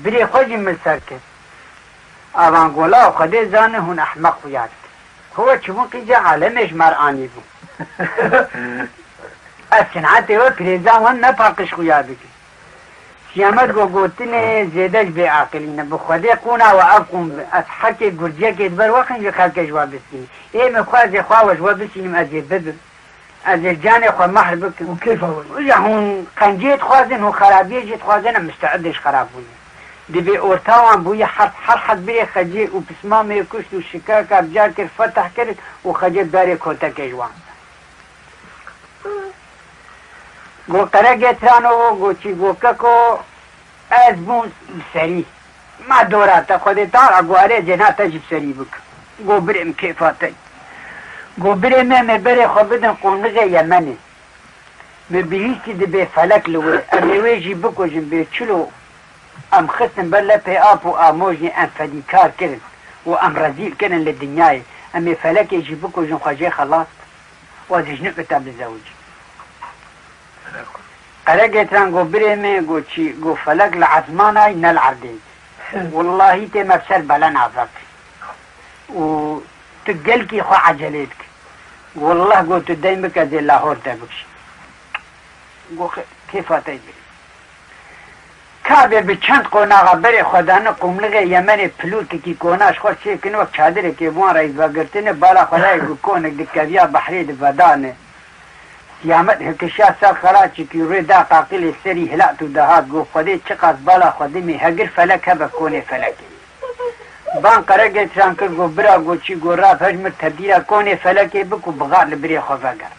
بری خوشی ملسر کن آوان گولا خود زانه هون احمق خویاد هو چون قیجا عالمش مرآنی بود از صنعت و پریزا وان نپاقش خویاد کن سیامت گو گوتن زیدش بی عاقلینه بخوده قونا و ابقون از حق گرجه که بر وقت جو خلقش و بسیم ای مخواز خواهش و بسیم از ببر از جان خواه مهر بکن و کیف اول هون قنجیت خوازن و خرابیجت خوازن مستعدش خراب بوده دی به اورتاوان بوی هر حد بری خجی و پسمام کشت و شکار کرد جار کرد فتح کرد و خجی داری کتک جوان گو قرگترانو گو چی گو ککو از بون سری ما دوراتا خودتان اگواره جناتا جب سری بک گو برم کیفاتی گو برم می بری خو بدن قونغ یمنی می بلیستی دی به فلک لوه امیوی جی بکو جن به چلو ام خستن بلا پی آپ و آموجنی ام فدیکار کرن و ام رزیل کرن لدنیای امی فلک جی بکو جن خواجه خلاص و دجنو کتاب زوجی قرقتران گو برمه گو چی گو فلک لعظمانای نل عردید والله تی مفسر بلا نعذک و تقل کی خواه عجلیت که والله گو تو دایم بک از لاهور تا بکش گو کیفاتی بری کعبه به چند قوناغا بری خودانه قملغ یمن پلوت کی کوناش خود چه کنه وقت چادره که بوان رئیس بگرتنه بالا خدای گو کونه دکویا بحری دفدانه سیامت هکشا سر خراچی که روی دا قاقل سری هلات و دهات گو خوده چقاس بالا خوده می هگر فلک هبه کونه فلکی بان قرقه تران کر گو برا گو چی گو را فجمر تبدیل کونه فلکی بکو بغار لبری خوفه گر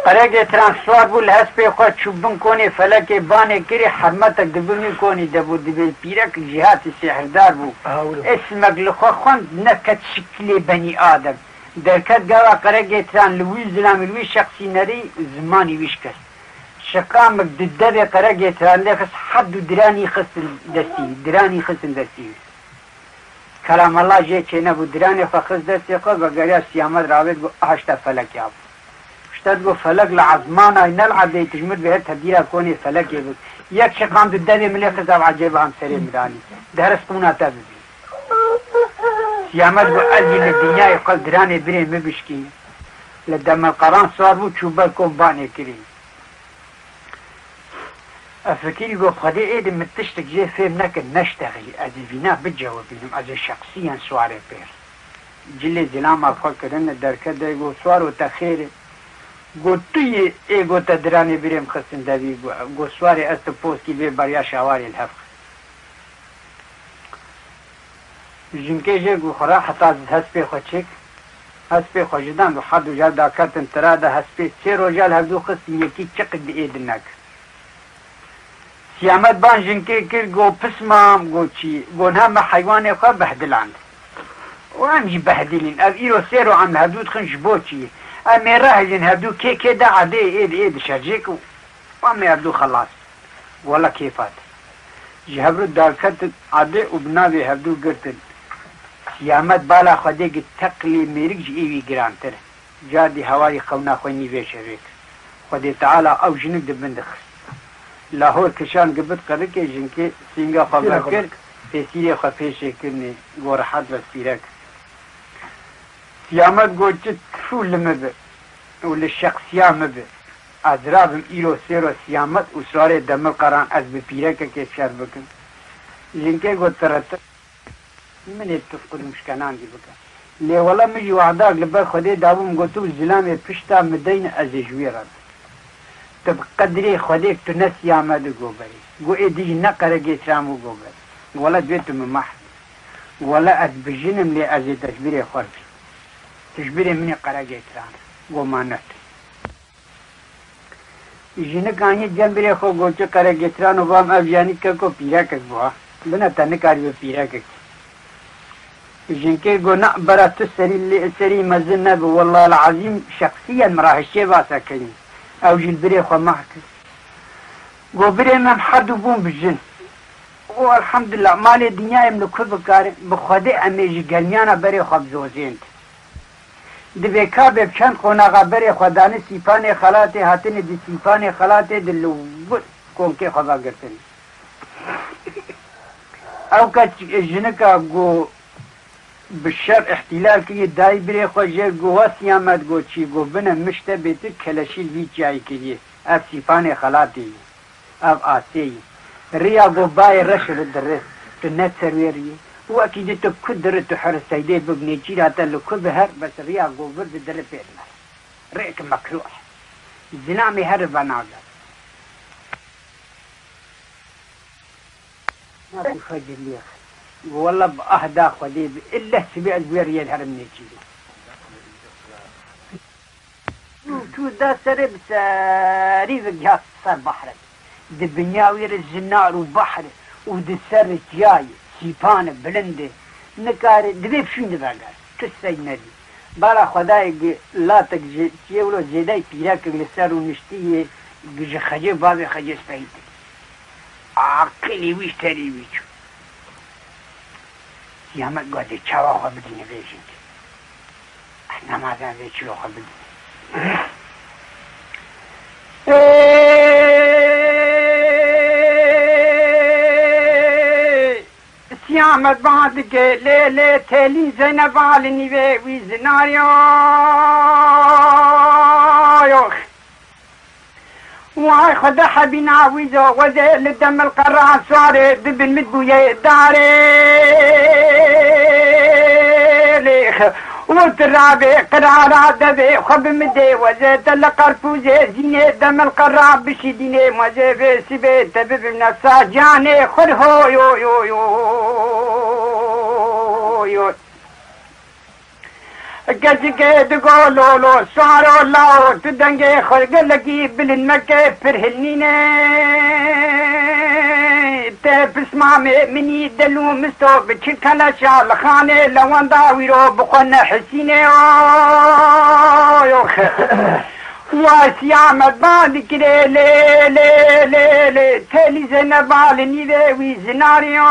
قرقه تران سوار بو لحس پی خود چوبن کونه فلکی بانه کری حرمتک دبونی کونی دبو دبی پیرک جهات سحردار بو اسمک لخوا خوند نکت شکل بنی آدم درکت گاوا قرقه تران لوی زلام لوی شخصی نری زمانی ویش کست شقامك ددبي قرقه تران لخص حد دراني خسن دستی کلام الله جه چه نبو دراني خخص دستی خود بگریا سیامت راوید گو هشتا فلک یاب اشتاد گو فلک لعظمان ای نلعبه تجمد به تبدیل کونی فلکی بود یک شقام ددبي ملخص او عجیب هم سری مدانی درس قونا تبدی سیامت گو ازی لدنیای قل دراني برین مبشکی لدم القرآن صار بو چوبه کن بانه کری افكيري قو خدي ايدي متشتك جي فيم نكن نشتغل ازي فينا بتجاوبينهم ازي شخصيا سواري بير جلي زلام افكرن دركه دي قو سوارو تخيري قو توي اي قو تدراني بريم خسن دبي قو سواري است پوسكي بي بريا شواري الهفخ جنكي جي قو خرا حتى هسبي خوشك هسبي خوشدان قو حدو جال دا كاتن ترادا هسبي سيرو جال هدو خسن يكي چقد دي ايدنك سیامت بان جنکه کر گو پسمام گو چی گو نهم حیوان خواه بهدلند و همجی بهدلین او ایرو سیرو عم هدود خنش بو چی امی راه جن هدو که دا عده اید شرجیک و امی هدو خلاص والا کیفات جهبرو دارکت عده و بناوی هدو گرتن سیامت بالا خوده که تقلی میرک جی ایوی گرانتر جادی هوای خونا خوی نیوی شریک خوده تعالی او جنک دبند خست لاهور کشان گبت قرر که جنکه سینگا خبر کرد پیسیری خواه پیشه کرنی گو راحت و سیرک سیامت گو چه طفول مبه و لشخصیا مبه از رابم ایرو سیرو سیامت و سوار دمل قران از بپیرک که شر بکن جنکه گو ترتب من اتفقد مشکنان دی بکن لی والا مجی وعداک لبر خوده داوم گو تو زلام پشتا مدین از جوی رد تب قدری خودک تو نسی آمد گو بری گو ایدی نقره گیترامو گو بری گولا دویتو ممحد گولا از بجنم لی از تشبیر خورد تشبیر منی قره گیترام گو مانت ژنەکانی جەمبرێ خۆ گۆچە قەرەگێتران و بام ئەڤیانی کە کۆ پیرەکەک بووە بنە تەنەکاری بە پیرەکەک ژنکێ گۆ بەرە تو سەری مەزن نەبوو والله العظیم شخصیەن مراهشتێ باسەکەنی ئەو ژن برێ خۆ ماکرد گۆ برێ مەم هەردوو بووم بژن و الحمدلله مالێ دنیایم لە کورد بکارێ بخودێ ئەمێژی گەرمیانە بەرێ خۆ بزۆزێند دبێ کا بێ بچەند قۆناغا بەرێ خۆدانە سیپانێ خەلاتێ هاتنێ دی سیپانێ خەلاتێ دلوبر کۆنکێ خۆباگرتن ئەو کە ژنەکە گۆ بشەر احتیلال کردی دای برێ خۆ ژێر گۆوە سیامەت گۆ چی گۆ بنە مشتە بێتر کەلەشیل وی چیایی کردی ئەف سیپانێ خەلاتێ ئەف ئاسێی ریا گۆ بایە ڕەشر دەڕێت تو نەسەروێریە وەکی دێتە کورد دەرێت تو حرسەیدێ ببنێ چیراتە لە کورد بە هەر بەس ریا گۆ ورد دەرە پێرنە ڕێک مەکروه زنامی هەر بە ناگات ناکو فەجر لێخ والله بأهدا خدي إلا سبيع البير يلهرم نيجي تو دا سرب ساري بجهاز صار بحر دبنياوير الزنار وبحر ودسر جاي سيبان بلنده نكار دبيب شو نداغا كسي ندي بالا خداي لا تجي تيولو زيداي بيراك لسر ونشتيه جي خجي بابي خجي سبيت عقلي ويش تري ويش سیامت گوده چاوا خوا بدینه بیشید نمازن به چلو خوا بدینه سیامت بعد که لیله تلی زنب آلنی به وی زناریو وهاي خدا حبينا عويزه وذي لدم القران صاري دبن مدبوية داري ليخ وترابي قرارا دبي خب مدي وذي تلقرفوزي زيني دم القران بشديني وذي في سبي تبب بنفسا جاني خد هو يو يو يو يو گزگه دگو لولو سوارو لاو تو دنگه خلق لگی بلن مکه فرهلنینه ته پسمامه منی دلو مستو بچی کلا شال خانه لوان داویرو بخون حسینه یوخ واسیامت باندی کره لی لی لی لی تلی زنبال نیده وی زناریو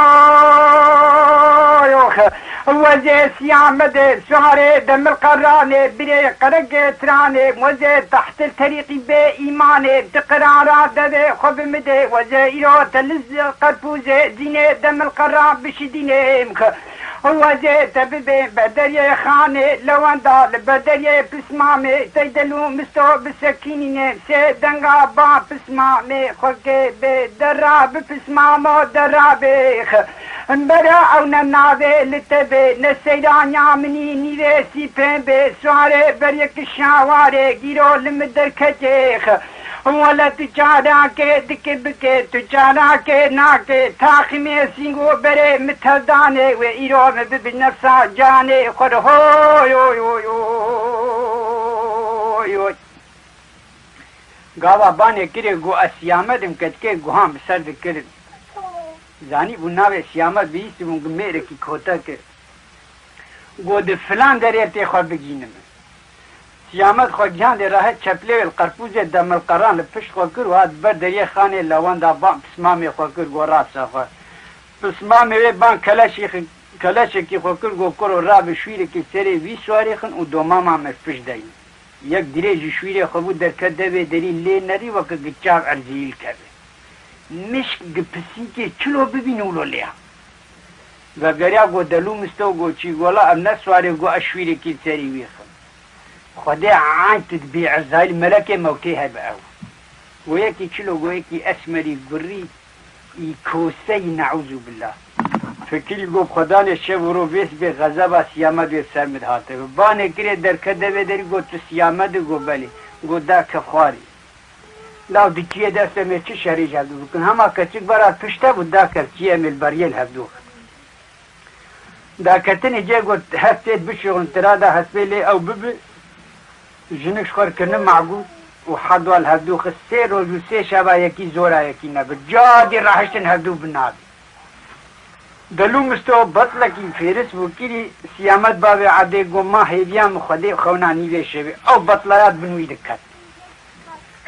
یوخ وزي سيامد سهري دم القراني بري قرق تراني وزي تحت الطريق بإيماني بقرارات دبي خب مدي وزي إيرو تلز قربوزي ديني دم القران بشديني مخ وزي تببي بدري خاني لوان دال بدري بسمامي تيدلو مستو بسكيني سيدنغا با بسمامي خلقي بدراب بسمامو درابي برا او نناوي لتبي نسيران يامني نيرسي بي سواري بريك شاواري گيرو لمدر كجيخ ولا تجارا کے دکب کے تجارا کے ناکے تاخ میں سنگو برے متھدانے و ایرو میں بنفسا جانے خود ہو یو یو یو یو گاوا بانے کرے گو اسیامدم کت کے گوہاں سرد کر زانی بناوے سیامت بیست مونگ میرے کی کھوتا کر گو د فلان دریتے خود بگینم سیامت خود جان دے راه چپلی القرپوز دم القران پشت خود کر و هاد بر دریه خانه لوان دا بان پسمامی خود کر گو راست خود پسمامی وی بان کلاشی کی خود کر گو کرو را بشویره که سری وی سواری خن و دوماما مفش داین یک دریج شویره خود بود در کده بی دری لی نری و که گچاق ارزیل کبه مشک گپسی که چلو ببینولو لیا و گریا گو دلو مستو گو چی گولا ام نسواری گو اشویره که سری وی خن خدا عان تدبيع زي الملكة موتيها بقى وياكي كيلو وياكي أسمري قري يكوسي نعوذ بالله فكل قوب خدان الشبرو بيس بغزابة سيامد ويسامد هاته باني كري در كده بدري قو تسيامد قو بالي قو دا كخواري لاو دكيه دا سمي چه شريج هدو بكن هما كتك برا پشتا بود دا كرتيه من البريل هدو دا كتني جي قو هستيت بشغل انترادا هسبي لي او ببي جنك شخور كنن معقول و حدوال هەردوو خست 3 ڕۆژ و 3 شەبا یەکی زۆرا یەکی نەبێت جادی ڕاهشتن هەردوو بنابێ دەلوو مستەوە بەتڵێکی فێرس بوو کیری سیامەت باوێ عەدێ گۆما هێویان خودێ خەونانی وێ شەوێ ئەو بەتڵەرات بنووی دکات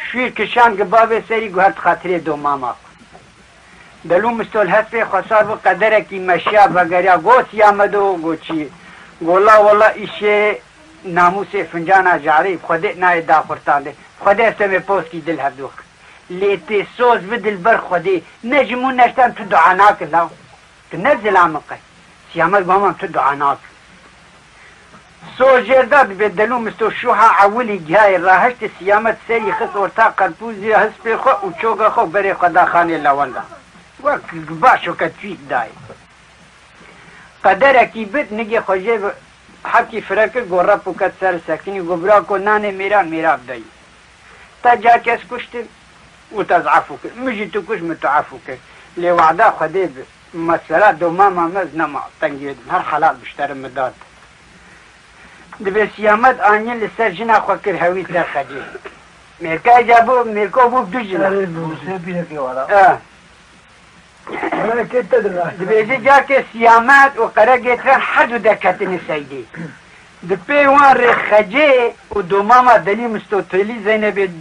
شویر کشان کە باوێ سەری گوهرت خاترێ دۆماما دەلوو مستۆل هەست پێ خۆسار بوو قەدەرێکی مەشیا بەگەریا گۆ سیامەدەوە گۆچی گۆڵا وەڵا ئیشێ ناموسێ فنجانا جارەی خودێ نایە داخورتاندێ خودێ سەمێ پۆستی دل هەردووە لێ تێ سۆز بدل بەر خودێ نەجم و نەشتان تو دوعا ناکرد لاو که نەزلامەقەی سیامەت بۆمان تو دوعا ناکرد سۆژێردا دەبێت دەلوو مستۆ شوها عەولی گیای ڕاهشت سیامەت سەری خست ئۆرتا قەرپوزی هەست پێ خۆ و چۆگە خۆ بەرێ خۆداخانێ لەوەندا وەک باشۆ کە تویت دای قەدەرێکی بت نگێ خۆژێ حەکی فرە کرد گۆڕە پوکەت سەر سەکنی گۆبرا کۆ نانێ میران میراب دەی تا جا کەس کوشتن وتەز عەفو کرد مژی تو کوش من تو عەفو کرد لێ وعدا خودێ مەسەلا دۆماما مەز نەما تەنگێدم هەر حەلال بشتەرم بدات دەبێت سیامەت ئانیە لەسەر ژنا خۆ کرد هەوی سەر خەجێ مێرکای جا بۆ مێرکۆ بوو دوو ژنا دەبێژە جاکێ سیامەت و قەرەگێتران هەردوو دەکەتنە سەیدێ دپێ وان ڕێخەجێ و دۆماما دەلی مستۆتۆلی زەینەبێت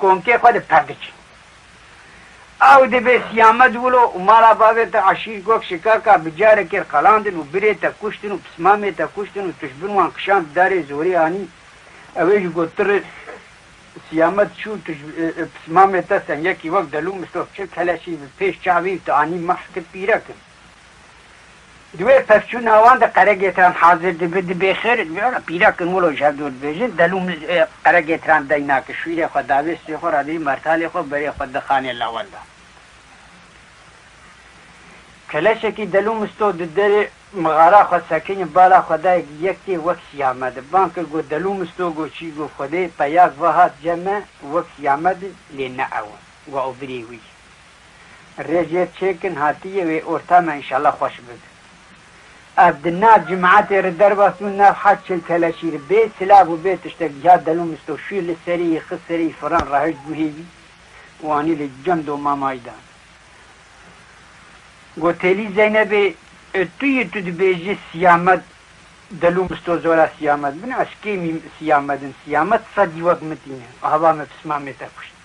کۆنکێ خۆ دەپەردەچین ئەو دەبێت سیامەت ولۆ و ماڵا باوێتە عەشیر گۆک شکاکا بجارێکێ قەڵاندن و برێتە کوشتن و پسمامێتە کوشتن و توشبن وان قشان دارێ زۆری هانی ئەوێژ گۆتر سیامەت چوو پسمامێتە سەنگەکی وەک دەلوو مستۆ چ کەلەشی پێش چاوی تەعانی مەحش کرد پیرە کرد دوێ پەفچوو ناواندا قەرەگێتران حازر دەبێت دەبێ خێرت بێڵە پیرەکردن وەڵۆ ژەردۆ دەبێژن دەلوو قەرەگێتران دەیناکە شویرێ خۆ داوێستی خۆ ڕادەی مەرتالێ خۆ بەرێ خۆ دەخانێ لەوەندا کەلەشێکی دەلوو مستۆ دەرێ مغارا خۆ سەکەنی بالا خۆدایەک یەکتێ وەک سیامەدە بان کرد گۆ دەلوو مستۆ گۆچی گۆ خودەی پەیاک ڤەهات جەمە وەک سیامەد لێ نەئەوە وە ئەو برێوی ڕێژێت چێکن هاتیەوێ ئۆرتامە ئینشەڵڵا خۆش بد ئەبدنا جمعاتێرە دەربەستون ناو حەج چل کەلەشیر بێ سلاو و بێت شتێک یا دەلوو مستۆ شویر لە سەری خست سەری فڕان ڕاهشت بوو هێوی وانی لە جەم دۆ مامایدان گۆتێلی زەینەبێ توی تو دبێژی سیامەت دەلوو مستۆ زۆرا سیامەت بن ئەشکێمی سیامەدن سیامەت سەدی وەک متینە هەوامە پسمامێتە کوشت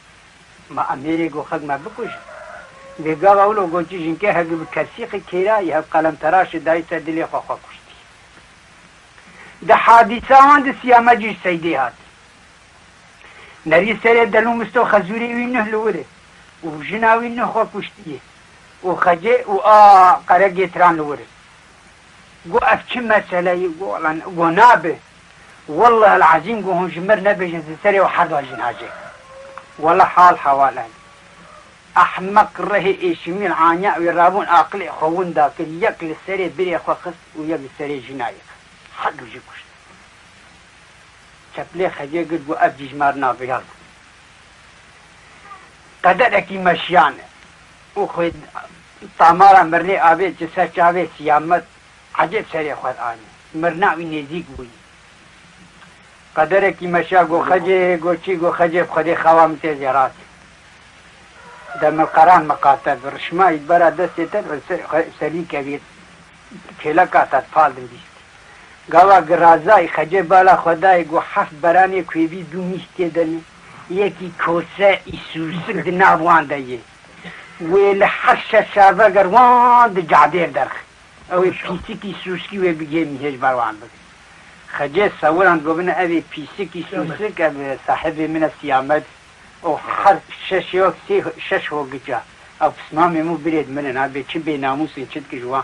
ما ئەمێرێ گۆ خەکمە بکوشت لێگاڵ ئەولۆ گۆچی ژینکە هەگە کەسیقی کێرایی هەب قەلەم تەراشی دایتە دلێ خۆخۆ کوشتی دە حادیساوان دە سیامەجیش سەیدێ هات نەری سەرێ دەلوو مستۆ خەزوری وی نە لەورێ و ژناوی نە خۆ کوشتیە و خەجێ و قەرەگێتران لەورێ گۆ ئەف چ مەسەلەی گۆ نابێ وەڵڵە العەزیم گۆ هۆژمەر نەبێژن سەرێ و حەردوا ژناجێ وەڵە حاڵ حەوالان ئەحمەق ڕێهێ ئێشمین عانیاوی ڕابوون ئاقلێ خۆوندا کرد یەک لە سەرێ برێ خۆ خست و یەک لە سەرێ ژنایەک هەردووژی کوشت چەپلێ خەجێ گرت بۆ ئەف دیژمار نابێڵ قەدەرێکی مەشیانە و خۆی تامارە مرنێ ئاوێت چ سەر چاوێ سیامەت عەجێب سەرێ خۆت ئانی مرناوی نێزیک بووی قەدەرێکی مەشیا گۆ خەجێ گۆچی گۆ خەجێ خودێ خەوام تێزێڕات دەمە قەران مەقاتە ڕشمایت بەرا دەستێتە سەری کەوێت کێلە کاتات پاڵدن بیست گاوا گرازای خەجێ بالا خۆدای گۆ حەفت بەرانێ کوێوی دوو میش تێدەنێ یەکی کۆسە ئیسوسک دناوان دەیێ وێ لە هەر شەش شاربەگەر وان دجادێر دەرخ ئەوەی پیسکی سوسکی وێ بگێمی هێش بەروان بکە خەجێ سەوران گۆبنە ئەوێ پیسکی سوسک ساحبێ منە سیامەت ئەو هەر شەش هۆگجا ئەو پسمامێ و برێت منە نابێت چ بێ ناموسین چت کژوە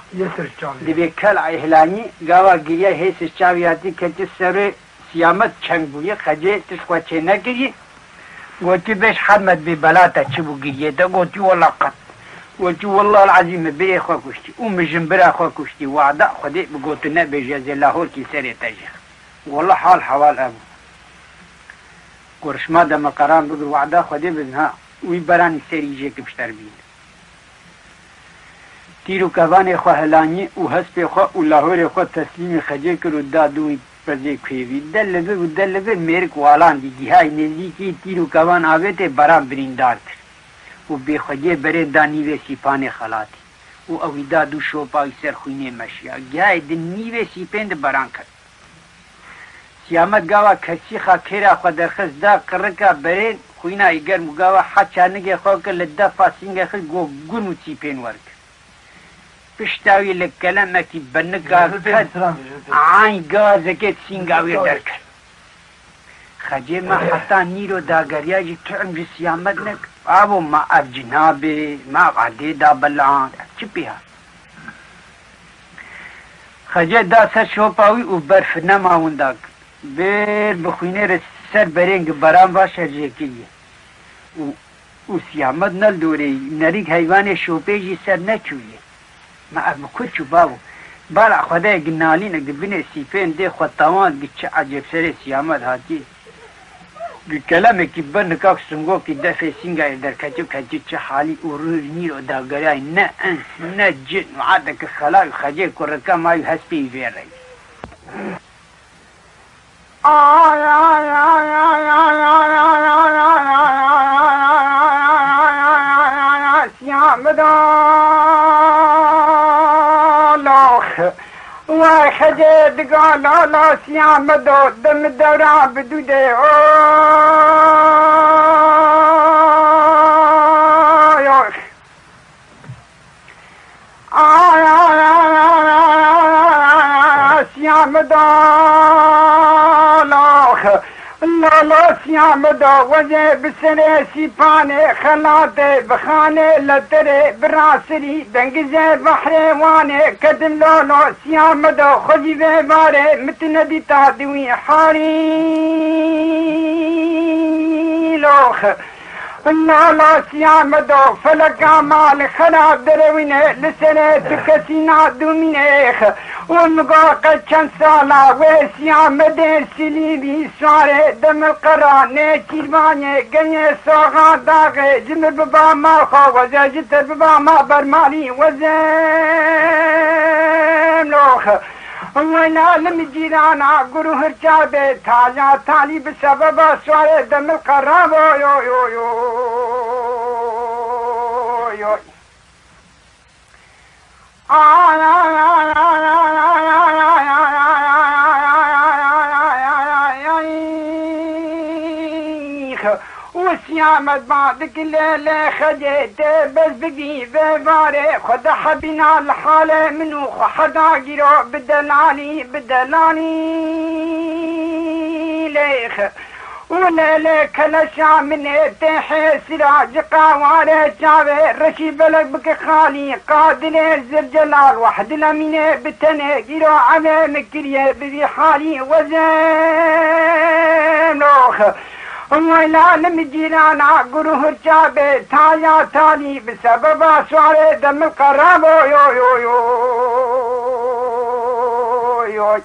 دەبێت کەل ئایهلانی گاوا گریە هێسش چاویاتی کەتی سەرێ سیامەت چەنگ بوویە خەجێ تشخوا چێ نەگری گوتی بێش حەمەد بێ بەلاتە چ بوو گریێتە گوتی وەڵا قەت وەتی وەڵڵا العەزیمە برێ خۆ کوشتی و مژم برا خۆ کوشتی وعدا خودێ بگوتو نەبێژە زێ لاهۆرکی سەرێتە ژێخ وەڵڵا حاڵ حەوال ئەبوو گۆرشما دەمەقەران بگر وعدا خودێ بنها وی بەرانی سەری ژێکە پشتەر بین تیر و کەڤانێ خۆ هەلانی و هەستێ خۆ و لاهۆرێ خۆ تەسلیمی خەجێ کرد و دادووی بزی کوی دل به مرک والان دیگه های نزدیکی تیر و کوان آویت برام بریندار کرد و به خودی برندانی و سیپان خلاتی و اویدا دو شوپای سر خوینه مشیا گای د نیوه سیپند بران کرد سیامت گاوا کسی خاکرا خود درخص دا قرقا برین خوینا ایگر مگاوا حچانگه خوک لده فاسینگه خل گو گونو سیپین ورک پشتاوی لکلمه کی بنگا کد عین گازکت سینگاوی در کرد خجه ما حتی نیرو داگریاجی تعم جی سیامت نک آبو ما اب جنابه ما عده دا بلان چی پیها خجه دا سر شوپاوی و برف نماون دا بیر بخوینه را سر برنگ برام باشه جیکیه و سیامت نل دوره نریک حیوان شوپیجی سر نچویه ما اب کچو باو بالا خدای گنالین اگه بینه سیپین ده خود تاوان گه چه عجب سر سیامت هاتیه کلمه کی بند کاک سنگو کی دفع سینگای در کچو کچو چه حالی او روی نیر و داگرای نه انس نه جن و عادک خلای خجه کرکا مایو هسپی ویر رئی آی آی آی آی آی آی آی سیامدان و خجه دگان لالا سیامدو دم دوران بدوده لالا سیامدو وجه بسره سیپانه خلاته بخانه لطره براسری دنگزه بحریوانه کدم لالا سیامدو خوزی بباره متندی تادوی حاری لوخ لالا سیامدو فلکا مال خراب دروینه لسره تکسینا دومینه ونقا قد چند سالا و سیامده سلیبی سواره دم القرانه چیربانه گنه ساغا داغه جمر ببا ما خو وزه جتر ببا ما برمالی وزم لوخ وینا لمجیرانا گرو هرچابه تاجا تالی بسبب سواره دم القران یو یو یو یو وسيامت بعدك الليلة خديت بس بقي بباري خد حبينا الحالة منو حدا جيرو بدلاني ليخ وليلة كلشا من تحي سراج قواري جاوي رشي بلك بك خالي قادر زرجلال وحد لمينة بتني جيرو عمي مكريه بذي حالي وزن لوخ ویلا لمجیرانا گرو هرچابه تایا تالی بسبب سواره دم القراب یو یو یو یو